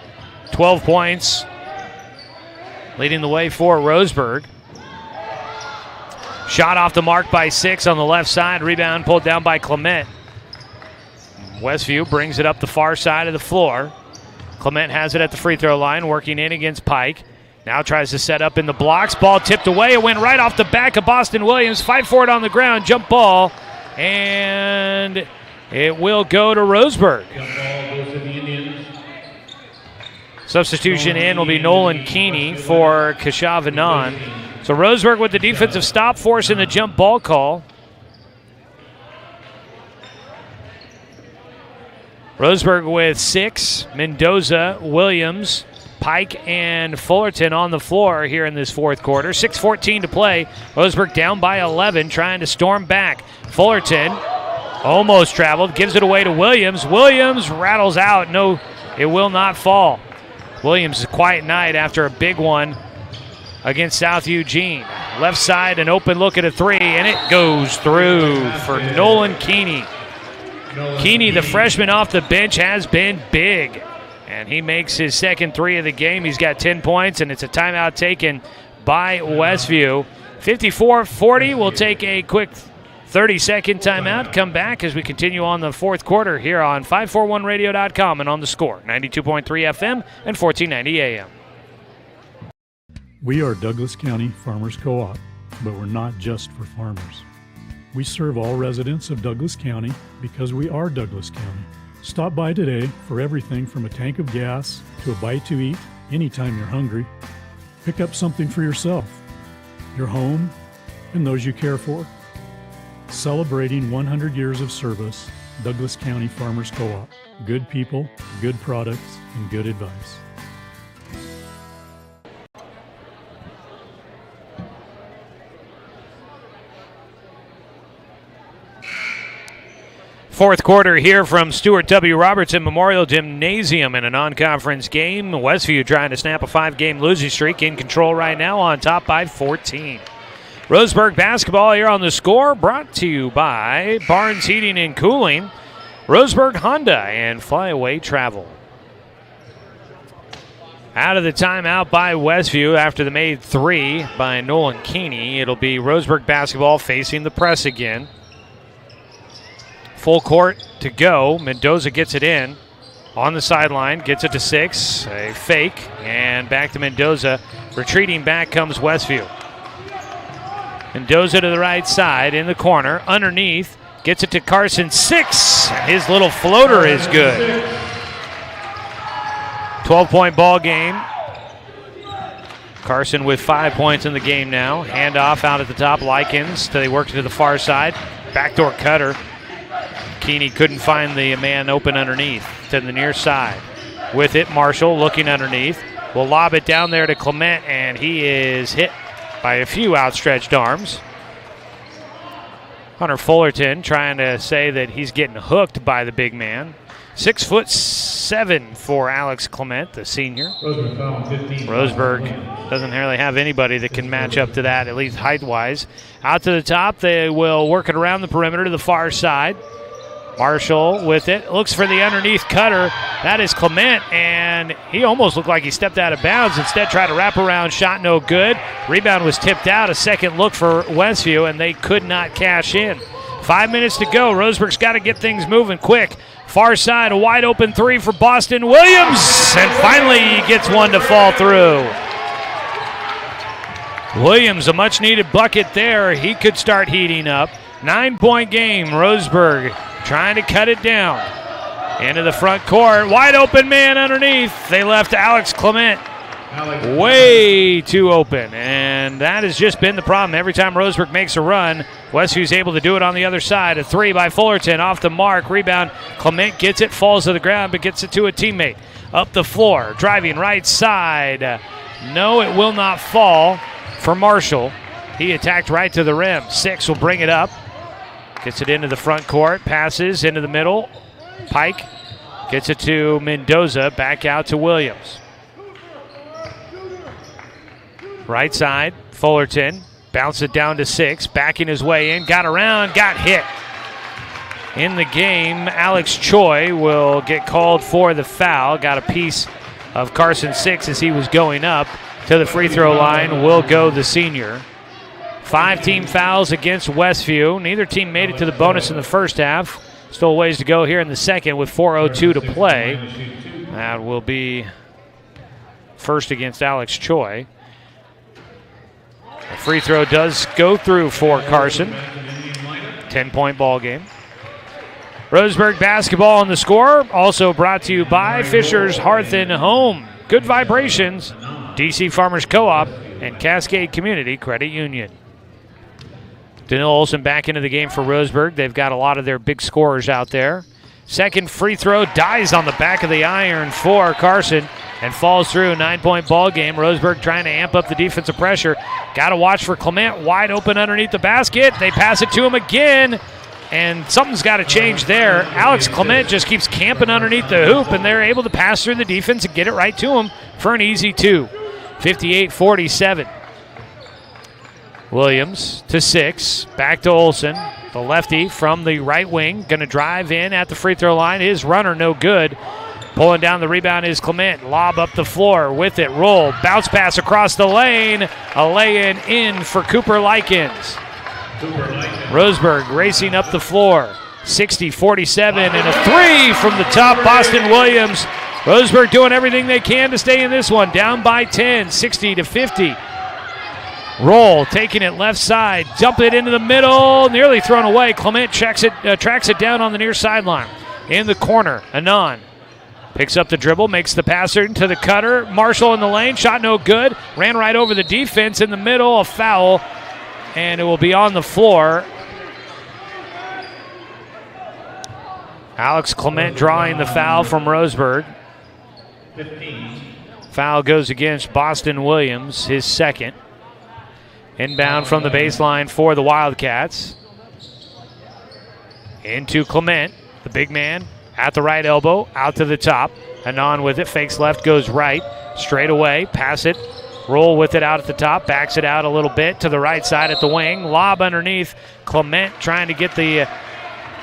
12 points, leading the way for Roseburg. Shot off the mark by 6 on the left side. Rebound pulled down by Clement. Westview brings it up the far side of the floor. Clement has it at the free throw line, working in against Pike. Now tries to set up in the blocks. Ball tipped away. It went right off the back of Boston Williams. Fight for it on the ground. Jump ball. And it will go to Roseburg. Substitution in will be Nolan Keeney for Kashav Anon. So Roseburg with the defensive stop, forcing the jump ball call. Roseburg with 6, Mendoza, Williams, Pike, and Fullerton on the floor here in this fourth quarter. 6:14 to play. Roseburg down by 11, trying to storm back. Fullerton almost traveled, gives it away to Williams. Williams rattles out. No, it will not fall. Williams, a quiet night after a big one against South Eugene. Left side, an open look at a 3, and it goes through for Nolan Keeney. Keeney, the freshman off the bench, has been big, and he makes his second 3 of the game. He's got 10 points, and it's a timeout taken by Westview. 54-40. We'll take a quick 30-second timeout. Come back as we continue on the fourth quarter here on 541radio.com and on The Score, 92.3 FM and 1490 AM. We are Douglas County Farmers Co-op, but we're not just for farmers. We serve all residents of Douglas County because we are Douglas County. Stop by today for everything from a tank of gas to a bite to eat anytime you're hungry. Pick up something for yourself, your home, and those you care for. Celebrating 100 years of service, Douglas County Farmers Co-op. Good people, good products, and good advice. Fourth quarter here from Stuart W. Robertson Memorial Gymnasium in a non-conference game. Westview trying to snap a 5-game losing streak, in control right now, on top by 14. Roseburg basketball here on the score, brought to you by Barnes Heating and Cooling, Roseburg Honda, and Flyaway Travel. Out of the timeout by Westview after the made 3 by Nolan Keeney. It'll be Roseburg basketball facing the press again. Full court to go. Mendoza gets it in on the sideline, gets it to 6. A fake, and back to Mendoza. Retreating back comes Westview. Mendoza to the right side in the corner, underneath, gets it to Carson. 6. His little floater is good. 12-point ball game. Carson with 5 points in the game now. Handoff out at the top, Likens. They work to the far side. Backdoor cutter. Keeney couldn't find the man open underneath to the near side. With it, Marshall looking underneath. Will lob it down there to Clement, and he is hit by a few outstretched arms. Hunter Fullerton trying to say that he's getting hooked by the big man. 6'7" for Alex Clement, the senior. Roseburg doesn't really have anybody that can match up to that, at least height-wise. Out to the top, they will work it around the perimeter to the far side. Marshall with it, looks for the underneath cutter. That is Clement, and he almost looked like he stepped out of bounds. Instead, tried a wraparound shot, no good. Rebound was tipped out. A second look for Westview, and they could not cash in. 5 minutes to go. Roseburg's got to get things moving quick. Far side, a wide open 3 for Boston Williams, and finally he gets one to fall through. Williams, a much-needed bucket there. He could start heating up. 9-point game. Roseburg trying to cut it down. Into the front court. Wide open man underneath. They left Alex Clement way too open. And that has just been the problem. Every time Roseburg makes a run, Westview's able to do it on the other side. A 3 by Fullerton off the mark. Rebound. Clement gets it, falls to the ground, but gets it to a teammate. Up the floor. Driving right side. No, it will not fall for Marshall. He attacked right to the rim. 6 will bring it up. Gets it into the front court. Passes into the middle. Pike gets it to Mendoza. Back out to Williams. Right side, Fullerton. Bounce it down to 6. Backing his way in. Got around. Got hit. In the game, Alex Choi will get called for the foul. Got a piece of Carson 6 as he was going up to the free throw line. Will go the senior. 5 team fouls against Westview. Neither team made it to the bonus in the first half. Still a ways to go here in the second with 4:02 to play. That will be first against Alex Choi. The free throw does go through for Carson. 10-point ball game. Roseburg basketball on the score. Also brought to you by Fisher's Hearth and Home. Good vibrations. DC Farmers Co-op and Cascade Community Credit Union. Danil Olson back into the game for Roseburg. They've got a lot of their big scorers out there. Second free throw dies on the back of the iron for Carson and falls through. 9-point ball game. Roseburg trying to amp up the defensive pressure. Got to watch for Clement. Wide open underneath the basket. They pass it to him again, and something's got to change there. Alex Clement just keeps camping underneath the hoop, and they're able to pass through the defense and get it right to him for an easy 2. 58-47. Williams to 6. Back to Olson. The lefty from the right wing. Going to drive in at the free throw line. His runner no good. Pulling down the rebound is Clement. Lob up the floor with it. Roll. Bounce pass across the lane. A lay-in in for Cooper Likens. Roseburg racing up the floor. 60-47 and a 3 from the top. Boston Williams. Roseburg doing everything they can to stay in this one. Down by 10, 60-50. Roll, taking it left side, dump it into the middle, nearly thrown away. Clement tracks it down on the near sideline. In the corner, Anon picks up the dribble, makes the passer to the cutter. Marshall in the lane, shot no good. Ran right over the defense in the middle, a foul, and it will be on the floor. Alex Clement drawing the foul from Roseburg. 15. Foul goes against Boston Williams, his second. Inbound from the baseline for the Wildcats. Into Clement, the big man, at the right elbow, out to the top. Anon with it, fakes left, goes right. Straight away, pass it, roll with it out at the top, backs it out a little bit to the right side at the wing. Lob underneath. Clement trying to get the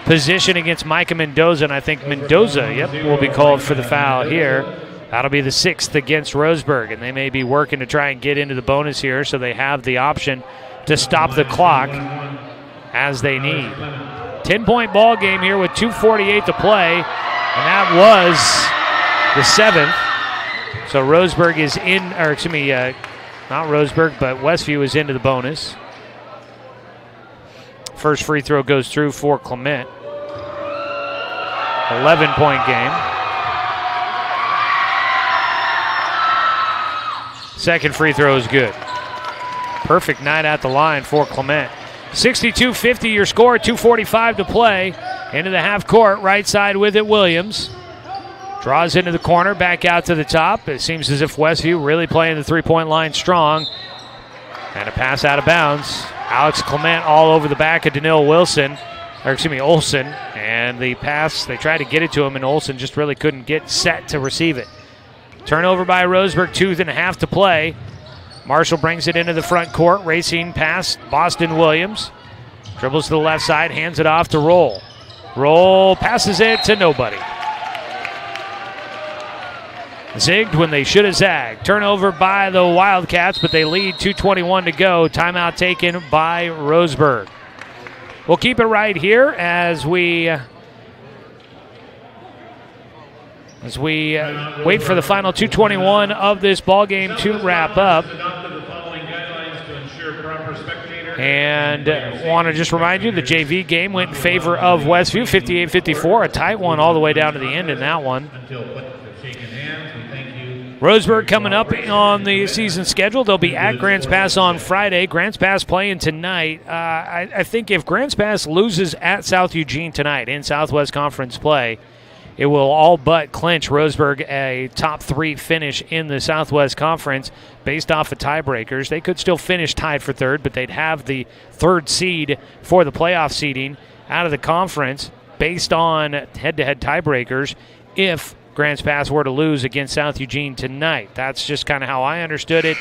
position against Micah Mendoza, and I think Mendoza, will be called for the foul here. That'll be the 6th against Roseburg, and they may be working to try and get into the bonus here, so they have the option to stop the clock as they need. 10-point ball game here with 2:48 to play, and that was the 7th. So Roseburg is in, or excuse me, not Roseburg, but Westview is into the bonus. First free throw goes through for Clement. 11-point game. Second free throw is good. Perfect night at the line for Clement. 62-50 your score, 2:45 to play. Into the half court, right side with it, Williams. Draws into the corner, back out to the top. It seems as if Westview really playing the three-point line strong. And a pass out of bounds. Alex Clement all over the back of Daniil Olsen. And the pass, they tried to get it to him, and Olsen just really couldn't get set to receive it. Turnover by Roseburg, 2.5 to play. Marshall brings it into the front court, racing past Boston Williams. Dribbles to the left side, hands it off to Roll. Roll passes it to nobody. Zigged when they should have zagged. Turnover by the Wildcats, but they lead, 2:21 to go. Timeout taken by Roseburg. We'll keep it right here as we wait for the final 2:21 of this ball game to wrap up. And want to just remind you, the JV game went in favor of Westview, 58-54, a tight one all the way down to the end in that one. Roseburg coming up on the season schedule. They'll be at Grants Pass on Friday. Grants Pass playing tonight. I think if Grants Pass loses at South Eugene tonight in Southwest Conference play, it will all but clinch Roseburg a top 3 finish in the Southwest Conference based off of tiebreakers. They could still finish tied for third, but they'd have the 3rd seed for the playoff seeding out of the conference based on head-to-head tiebreakers if Grants Pass were to lose against South Eugene tonight. That's just kind of how I understood it,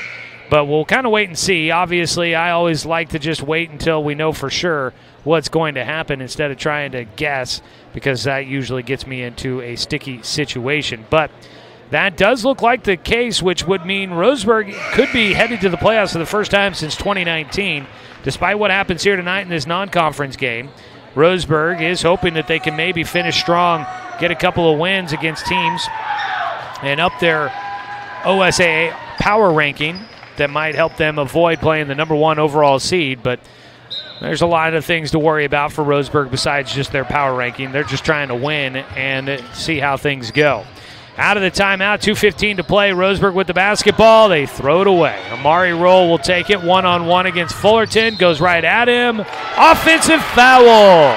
but we'll kind of wait and see. Obviously, I always like to just wait until we know for sure what's going to happen instead of trying to guess, because that usually gets me into a sticky situation. But that does look like the case, which would mean Roseburg could be headed to the playoffs for the first time since 2019. Despite what happens here tonight in this non-conference game, Roseburg is hoping that they can maybe finish strong, get a couple of wins against teams, and up their OSAA power ranking that might help them avoid playing the number 1 overall seed. But there's a lot of things to worry about for Roseburg besides just their power ranking. They're just trying to win and see how things go. Out of the timeout, 2:15 to play. Roseburg with the basketball. They throw it away. Amari Roll will take it one-on-one against Fullerton. Goes right at him. Offensive foul.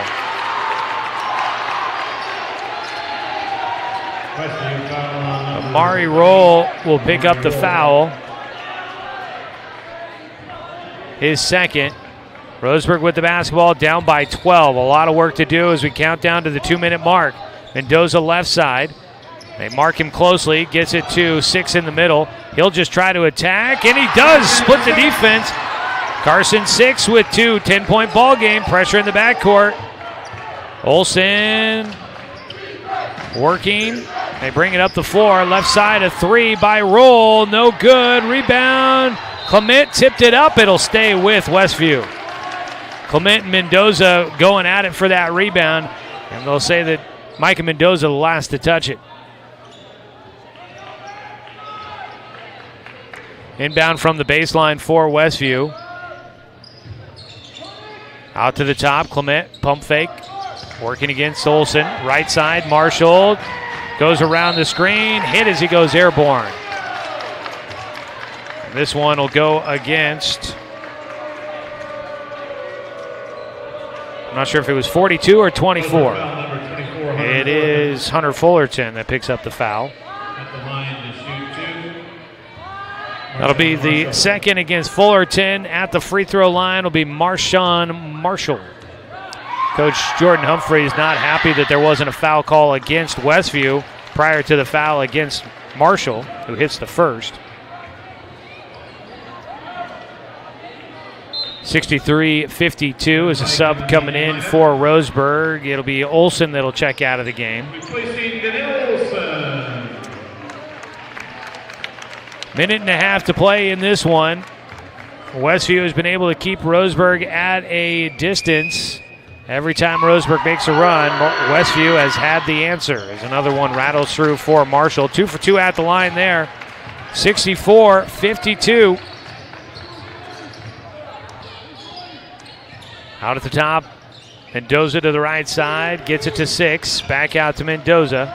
Amari Roll will pick up the foul. His second. Roseburg with the basketball, down by 12. A lot of work to do as we count down to the 2-minute mark. Mendoza left side. They mark him closely, gets it to 6 in the middle. He'll just try to attack, and he does split the defense. Carson 6 with 2, 10-point ball game, pressure in the backcourt. Olsen working. They bring it up the floor, left side, a 3 by Roll, no good. Rebound, Clement tipped it up, it'll stay with Westview. Clement and Mendoza going at it for that rebound, and they'll say that Micah Mendoza the last to touch it. Inbound from the baseline for Westview. Out to the top, Clement, pump fake, working against Olsen. Right side, Marshall goes around the screen, hit as he goes airborne. And this one will go against, I'm not sure if it was 42 or 24. It is Hunter Fullerton that picks up the foul. At the line to shoot 2. That'll be the second against Fullerton. At the free throw line will be Marshawn Marshall. Coach Jordan Humphrey is not happy that there wasn't a foul call against Westview prior to the foul against Marshall, who hits the first. 63-52 is a sub coming in for Roseburg. It'll be Olsen that'll check out of the game. Replacing Daniel Olsen. Minute and a half to play in this one. Westview has been able to keep Roseburg at a distance. Every time Roseburg makes a run, Westview has had the answer. As another one rattles through for Marshall. 2 for 2 at the line there. 64-52. Out at the top, Mendoza to the right side, gets it to 6, back out to Mendoza.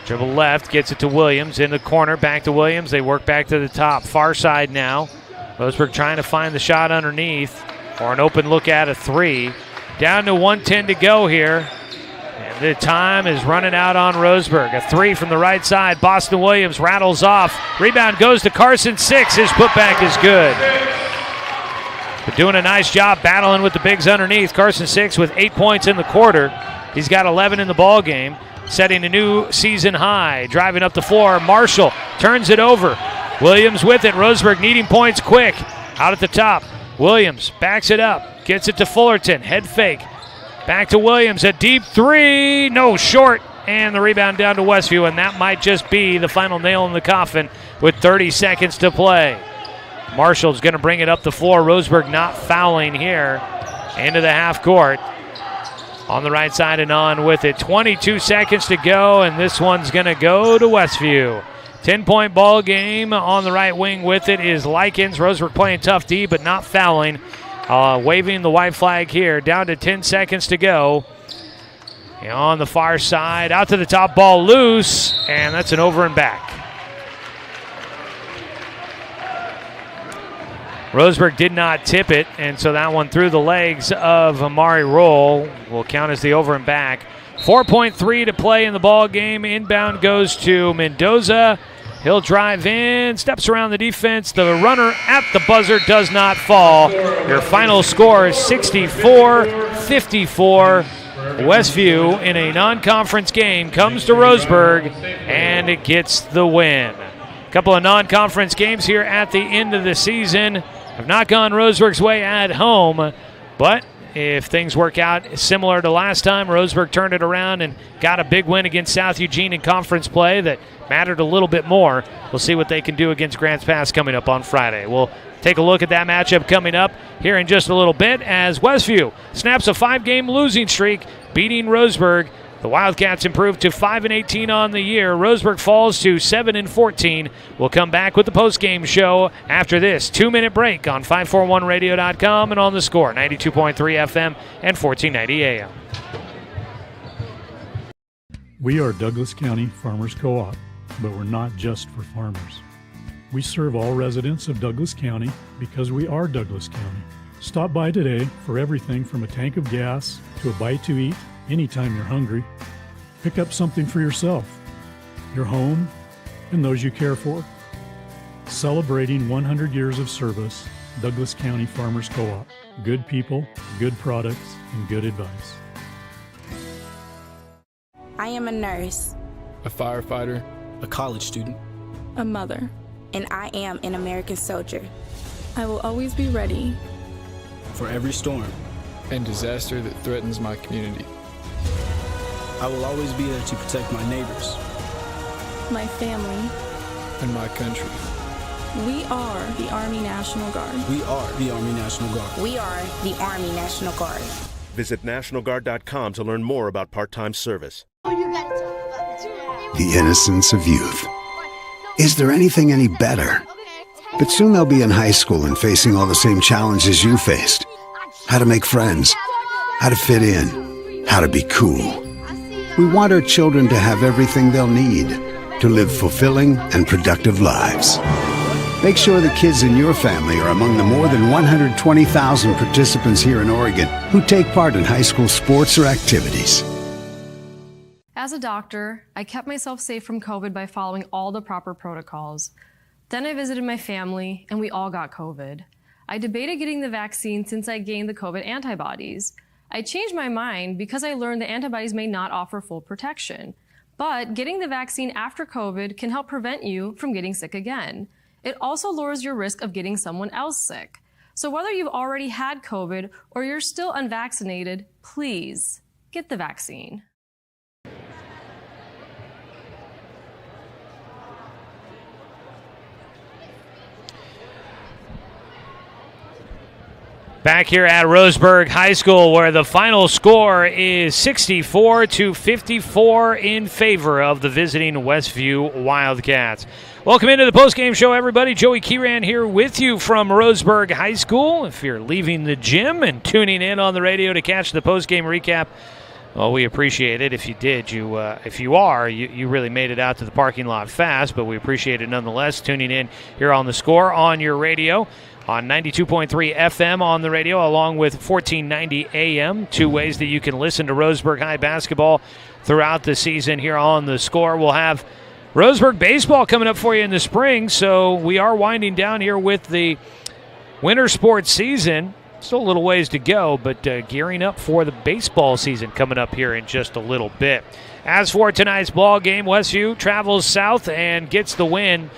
Dribble left, gets it to Williams, in the corner, back to Williams. They work back to the top, far side now. Roseburg trying to find the shot underneath, or an open look at a 3. Down to 1:10 to go here, and the time is running out on Roseburg. A 3 from the right side, Boston Williams rattles off. Rebound goes to Carson 6, his putback is good. But doing a nice job battling with the bigs underneath. Carson 6 with 8 points in the quarter. He's got 11 in the ball game, setting a new season high. Driving up the floor, Marshall turns it over. Williams with it. Roseburg needing points quick. Out at the top, Williams backs it up, gets it to Fullerton. Head fake. Back to Williams. A deep 3. No, short. And the rebound down to Westview. And that might just be the final nail in the coffin with 30 seconds to play. Marshall's going to bring it up the floor. Roseburg not fouling here. Into the half court. On the right side and on with it. 22 seconds to go, and this one's going to go to Westview. 10-point ball game. On the right wing with it is Likens. Roseburg playing tough D, but not fouling. Waving the white flag here. Down to 10 seconds to go. And on the far side, out to the top, ball loose, and that's an over and back. Roseburg did not tip it, and so that one through the legs of Amari Roll will count as the over and back. 4.3 to play in the ball game. Inbound goes to Mendoza. He'll drive in, steps around the defense. The runner at the buzzer does not fall. Your final score is 64-54. Westview in a non-conference game comes to Roseburg, and it gets the win. A couple of non-conference games here at the end of the season have not gone Roseburg's way at home, but if things work out similar to last time, Roseburg turned it around and got a big win against South Eugene in conference play that mattered a little bit more. We'll see what they can do against Grants Pass coming up on Friday. We'll take a look at that matchup coming up here in just a little bit as Westview snaps a 5-game losing streak, beating Roseburg. The Wildcats improved to 5-18 on the year. Roseburg falls to 7-14. We'll come back with the postgame show after this 2-minute break on 541radio.com and on the Score, 92.3 FM and 1490 AM. We are Douglas County Farmers Co-op, but we're not just for farmers. We serve all residents of Douglas County because we are Douglas County. Stop by today for everything from a tank of gas to a bite to eat anytime you're hungry. Pick up something for yourself, your home, and those you care for. Celebrating 100 years of service, Douglas County Farmers Co-op. Good people, good products, and good advice. I am a nurse, a firefighter, a college student, a mother, and I am an American soldier. I will always be ready for every storm and disaster that threatens my community. I will always be there to protect my neighbors, my family, and my country. We are the Army National Guard. We are the Army National Guard. We are the Army National Guard. Visit nationalguard.com to learn more about part-time service. The innocence of youth. Is there anything any better? But soon they'll be in high school and facing all the same challenges you faced. How to make friends, how to fit in, how to be cool. We want our children to have everything they'll need to live fulfilling and productive lives. Make sure the kids in your family are among the more than 120,000 participants here in Oregon who take part in high school sports or activities. As a doctor, I kept myself safe from COVID by following all the proper protocols. Then I visited my family, and we all got COVID. I debated getting the vaccine since I gained the COVID antibodies. I changed my mind because I learned the antibodies may not offer full protection. But getting the vaccine after COVID can help prevent you from getting sick again. It also lowers your risk of getting someone else sick. So whether you've already had COVID or you're still unvaccinated, please get the vaccine. Back here at Roseburg High School, where the final score is 64-54 in favor of the visiting Westview Wildcats. Welcome into the postgame show, everybody. Joey Kieran here with you from Roseburg High School. If you're leaving the gym and tuning in on the radio to catch the postgame recap, well, we appreciate it. If you did, if you really made it out to the parking lot fast, but we appreciate it nonetheless, tuning in here on the Score on your radio. On 92.3 FM on the radio, along with 1490 AM. Two ways that you can listen to Roseburg High basketball throughout the season here on the Score. We'll have Roseburg baseball coming up for you in the spring, so we are winding down here with the winter sports season. Still a little ways to go, but gearing up for the baseball season coming up here in just a little bit. As for tonight's ball game, Westview travels south and gets the win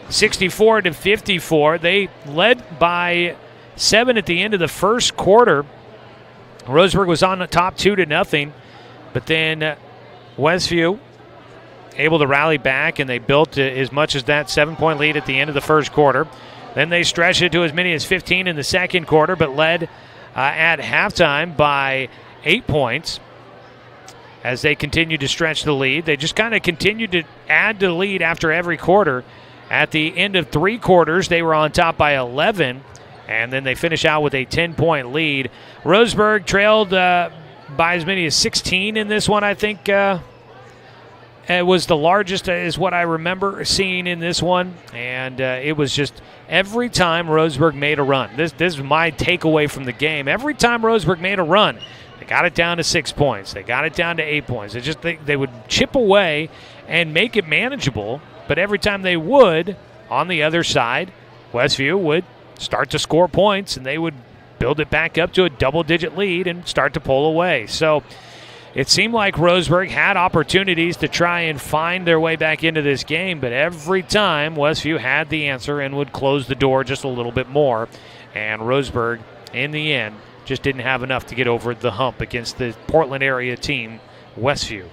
64-54. They led by 7 at the end of the first quarter. Roseburg was on the top 2-0, but then Westview able to rally back, and they built as much as that 7-point lead at the end of the first quarter. Then they stretched it to as many as 15 in the second quarter, but led at halftime by 8 points. As they continued to stretch the lead, they just kind of continued to add to the lead after every quarter. At the end of 3 quarters, they were on top by 11, and then they finish out with a 10-point lead. Roseburg trailed by as many as 16 in this one, I think. It was the largest, is what I remember seeing in this one, and it was just every time Roseburg made a run. This is my takeaway from the game. Every time Roseburg made a run, they got it down to 6 points. They got it down to 8 points. They would chip away and make it manageable. But every time they would, on the other side, Westview would start to score points, and they would build it back up to a double-digit lead and start to pull away. So it seemed like Roseburg had opportunities to try and find their way back into this game, but every time Westview had the answer and would close the door just a little bit more. And Roseburg, in the end, just didn't have enough to get over the hump against the Portland area team, Westview.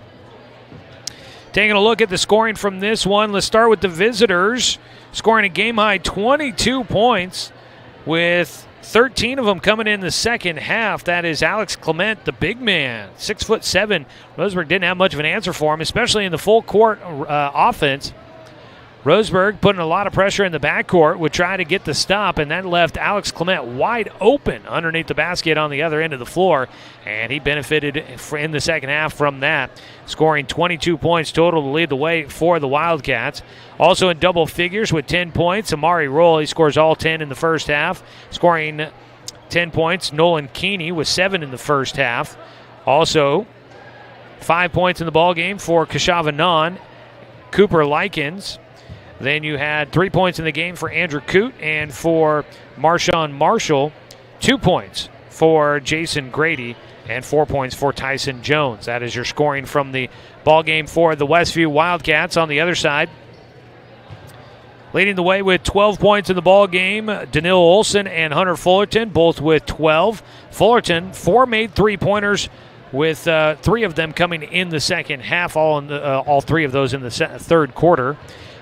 Taking a look at the scoring from this one, let's start with the visitors, scoring a game-high 22 points with 13 of them coming in the second half. That is Alex Clement, the big man, 6'7". Roseburg didn't have much of an answer for him, especially in the full-court offense. Roseburg putting a lot of pressure in the backcourt, would try to get the stop, and that left Alex Clement wide open underneath the basket on the other end of the floor, and he benefited in the second half from that, scoring 22 points total to lead the way for the Wildcats. Also in double figures with 10 points, Amari Roll, he scores all 10 in the first half, scoring 10 points. Nolan Keeney with 7 in the first half. Also 5 points in the ballgame for Kashava Non, Cooper Likens. Then you had 3 points in the game for Andrew Coote, and for Marshawn Marshall, 2 points for Jason Grady, and 4 points for Tyson Jones. That is your scoring from the ball game for the Westview Wildcats. On the other side, leading the way with 12 points in the ball game, Danil Olson and Hunter Fullerton, both with 12. Fullerton, 4 made three-pointers, with 3 of them coming in the second half, all 3 of those in the third quarter.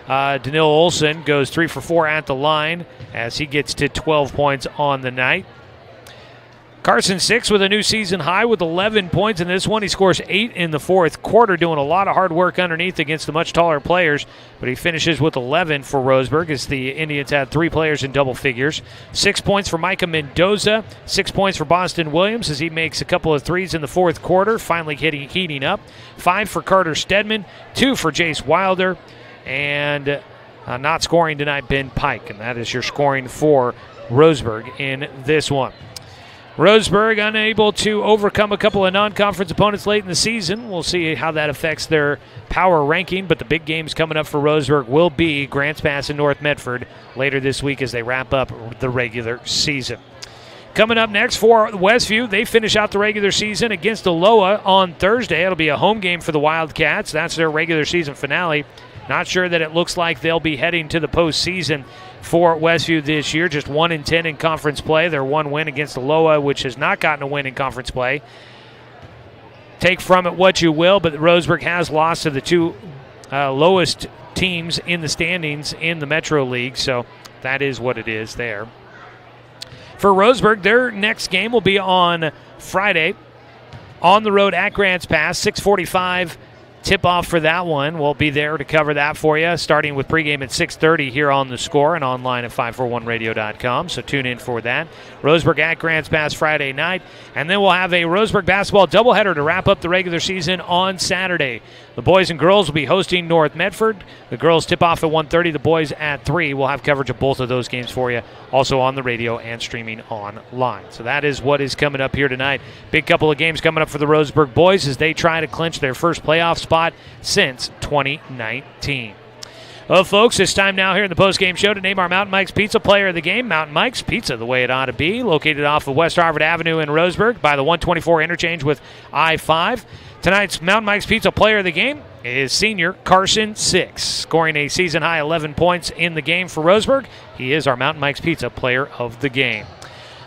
Danil Olson goes 3 for 4 at the line as he gets to 12 points on the night. Carson Six with a new season high with 11 points in this one. He scores 8 in the fourth quarter, doing a lot of hard work underneath against the much taller players, but he finishes with 11 for Roseburg as the Indians had 3 players in double figures. 6 points for Micah Mendoza, 6 points for Boston Williams as he makes a couple of threes in the fourth quarter, finally heating up. 5 for Carter Stedman, 2 for Jace Wilder, and not scoring tonight, Ben Pike. And that is your scoring for Roseburg in this one. Roseburg unable to overcome a couple of non-conference opponents late in the season. We'll see how that affects their power ranking, but the big games coming up for Roseburg will be Grants Pass and North Medford later this week as they wrap up the regular season. Coming up next for Westview, they finish out the regular season against Aloha on Thursday. It'll be a home game for the Wildcats. That's their regular season finale. Not sure that it looks like they'll be heading to the postseason for Westview this year. Just 1-10 in conference play. Their one win against Aloha, which has not gotten a win in conference play. Take from it what you will, but Roseburg has lost to the two lowest teams in the standings in the Metro League, so that is what it is there. For Roseburg, their next game will be on Friday on the road at Grants Pass, 6:45 tip-off for that one. We'll be there to cover that for you, starting with pregame at 6:30 here on The Score and online at 541radio.com, so tune in for that. Roseburg at Grants Pass Friday night, and then we'll have a Roseburg basketball doubleheader to wrap up the regular season on Saturday. The boys and girls will be hosting North Medford. The girls tip off at 1:30, the boys at 3. We'll have coverage of both of those games for you, also on the radio and streaming online. So that is what is coming up here tonight. Big couple of games coming up for the Roseburg boys as they try to clinch their first playoff spot since 2019. Well, folks, it's time now here in the postgame show to name our Mountain Mike's Pizza player of the game. Mountain Mike's Pizza, the way it ought to be, located off of West Harvard Avenue in Roseburg by the 124 interchange with I-5. Tonight's Mountain Mike's Pizza player of the game is senior Carson Six, scoring a season-high 11 points in the game for Roseburg. He is our Mountain Mike's Pizza player of the game.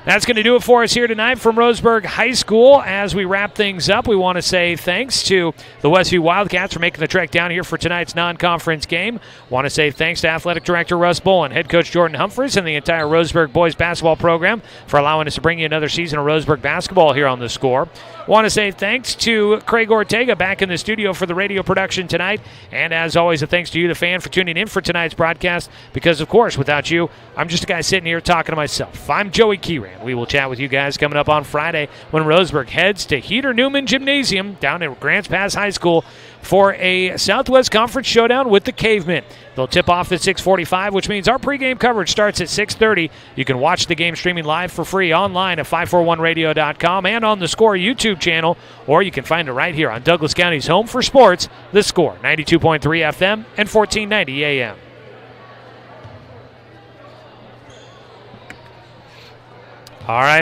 That's going to do it for us here tonight from Roseburg High School. As we wrap things up, we want to say thanks to the Westview Wildcats for making the trek down here for tonight's non-conference game. Want to say thanks to Athletic Director Russ Bolin, Head Coach Jordan Humphreys, and the entire Roseburg boys basketball program for allowing us to bring you another season of Roseburg basketball here on The Score. Want to say thanks to Craig Ortega back in the studio for the radio production tonight. And as always, a thanks to you, the fan, for tuning in for tonight's broadcast. Because, of course, without you, I'm just a guy sitting here talking to myself. I'm Joey Keyran. We will chat with you guys coming up on Friday when Roseburg heads to Heater Newman Gymnasium down at Grants Pass High School for a Southwest Conference showdown with the Cavemen. They'll tip off at 6:45, which means our pregame coverage starts at 6:30. You can watch the game streaming live for free online at 541radio.com and on the Score YouTube channel, or you can find it right here on Douglas County's home for sports, The Score, 92.3 FM and 1490 AM. All right.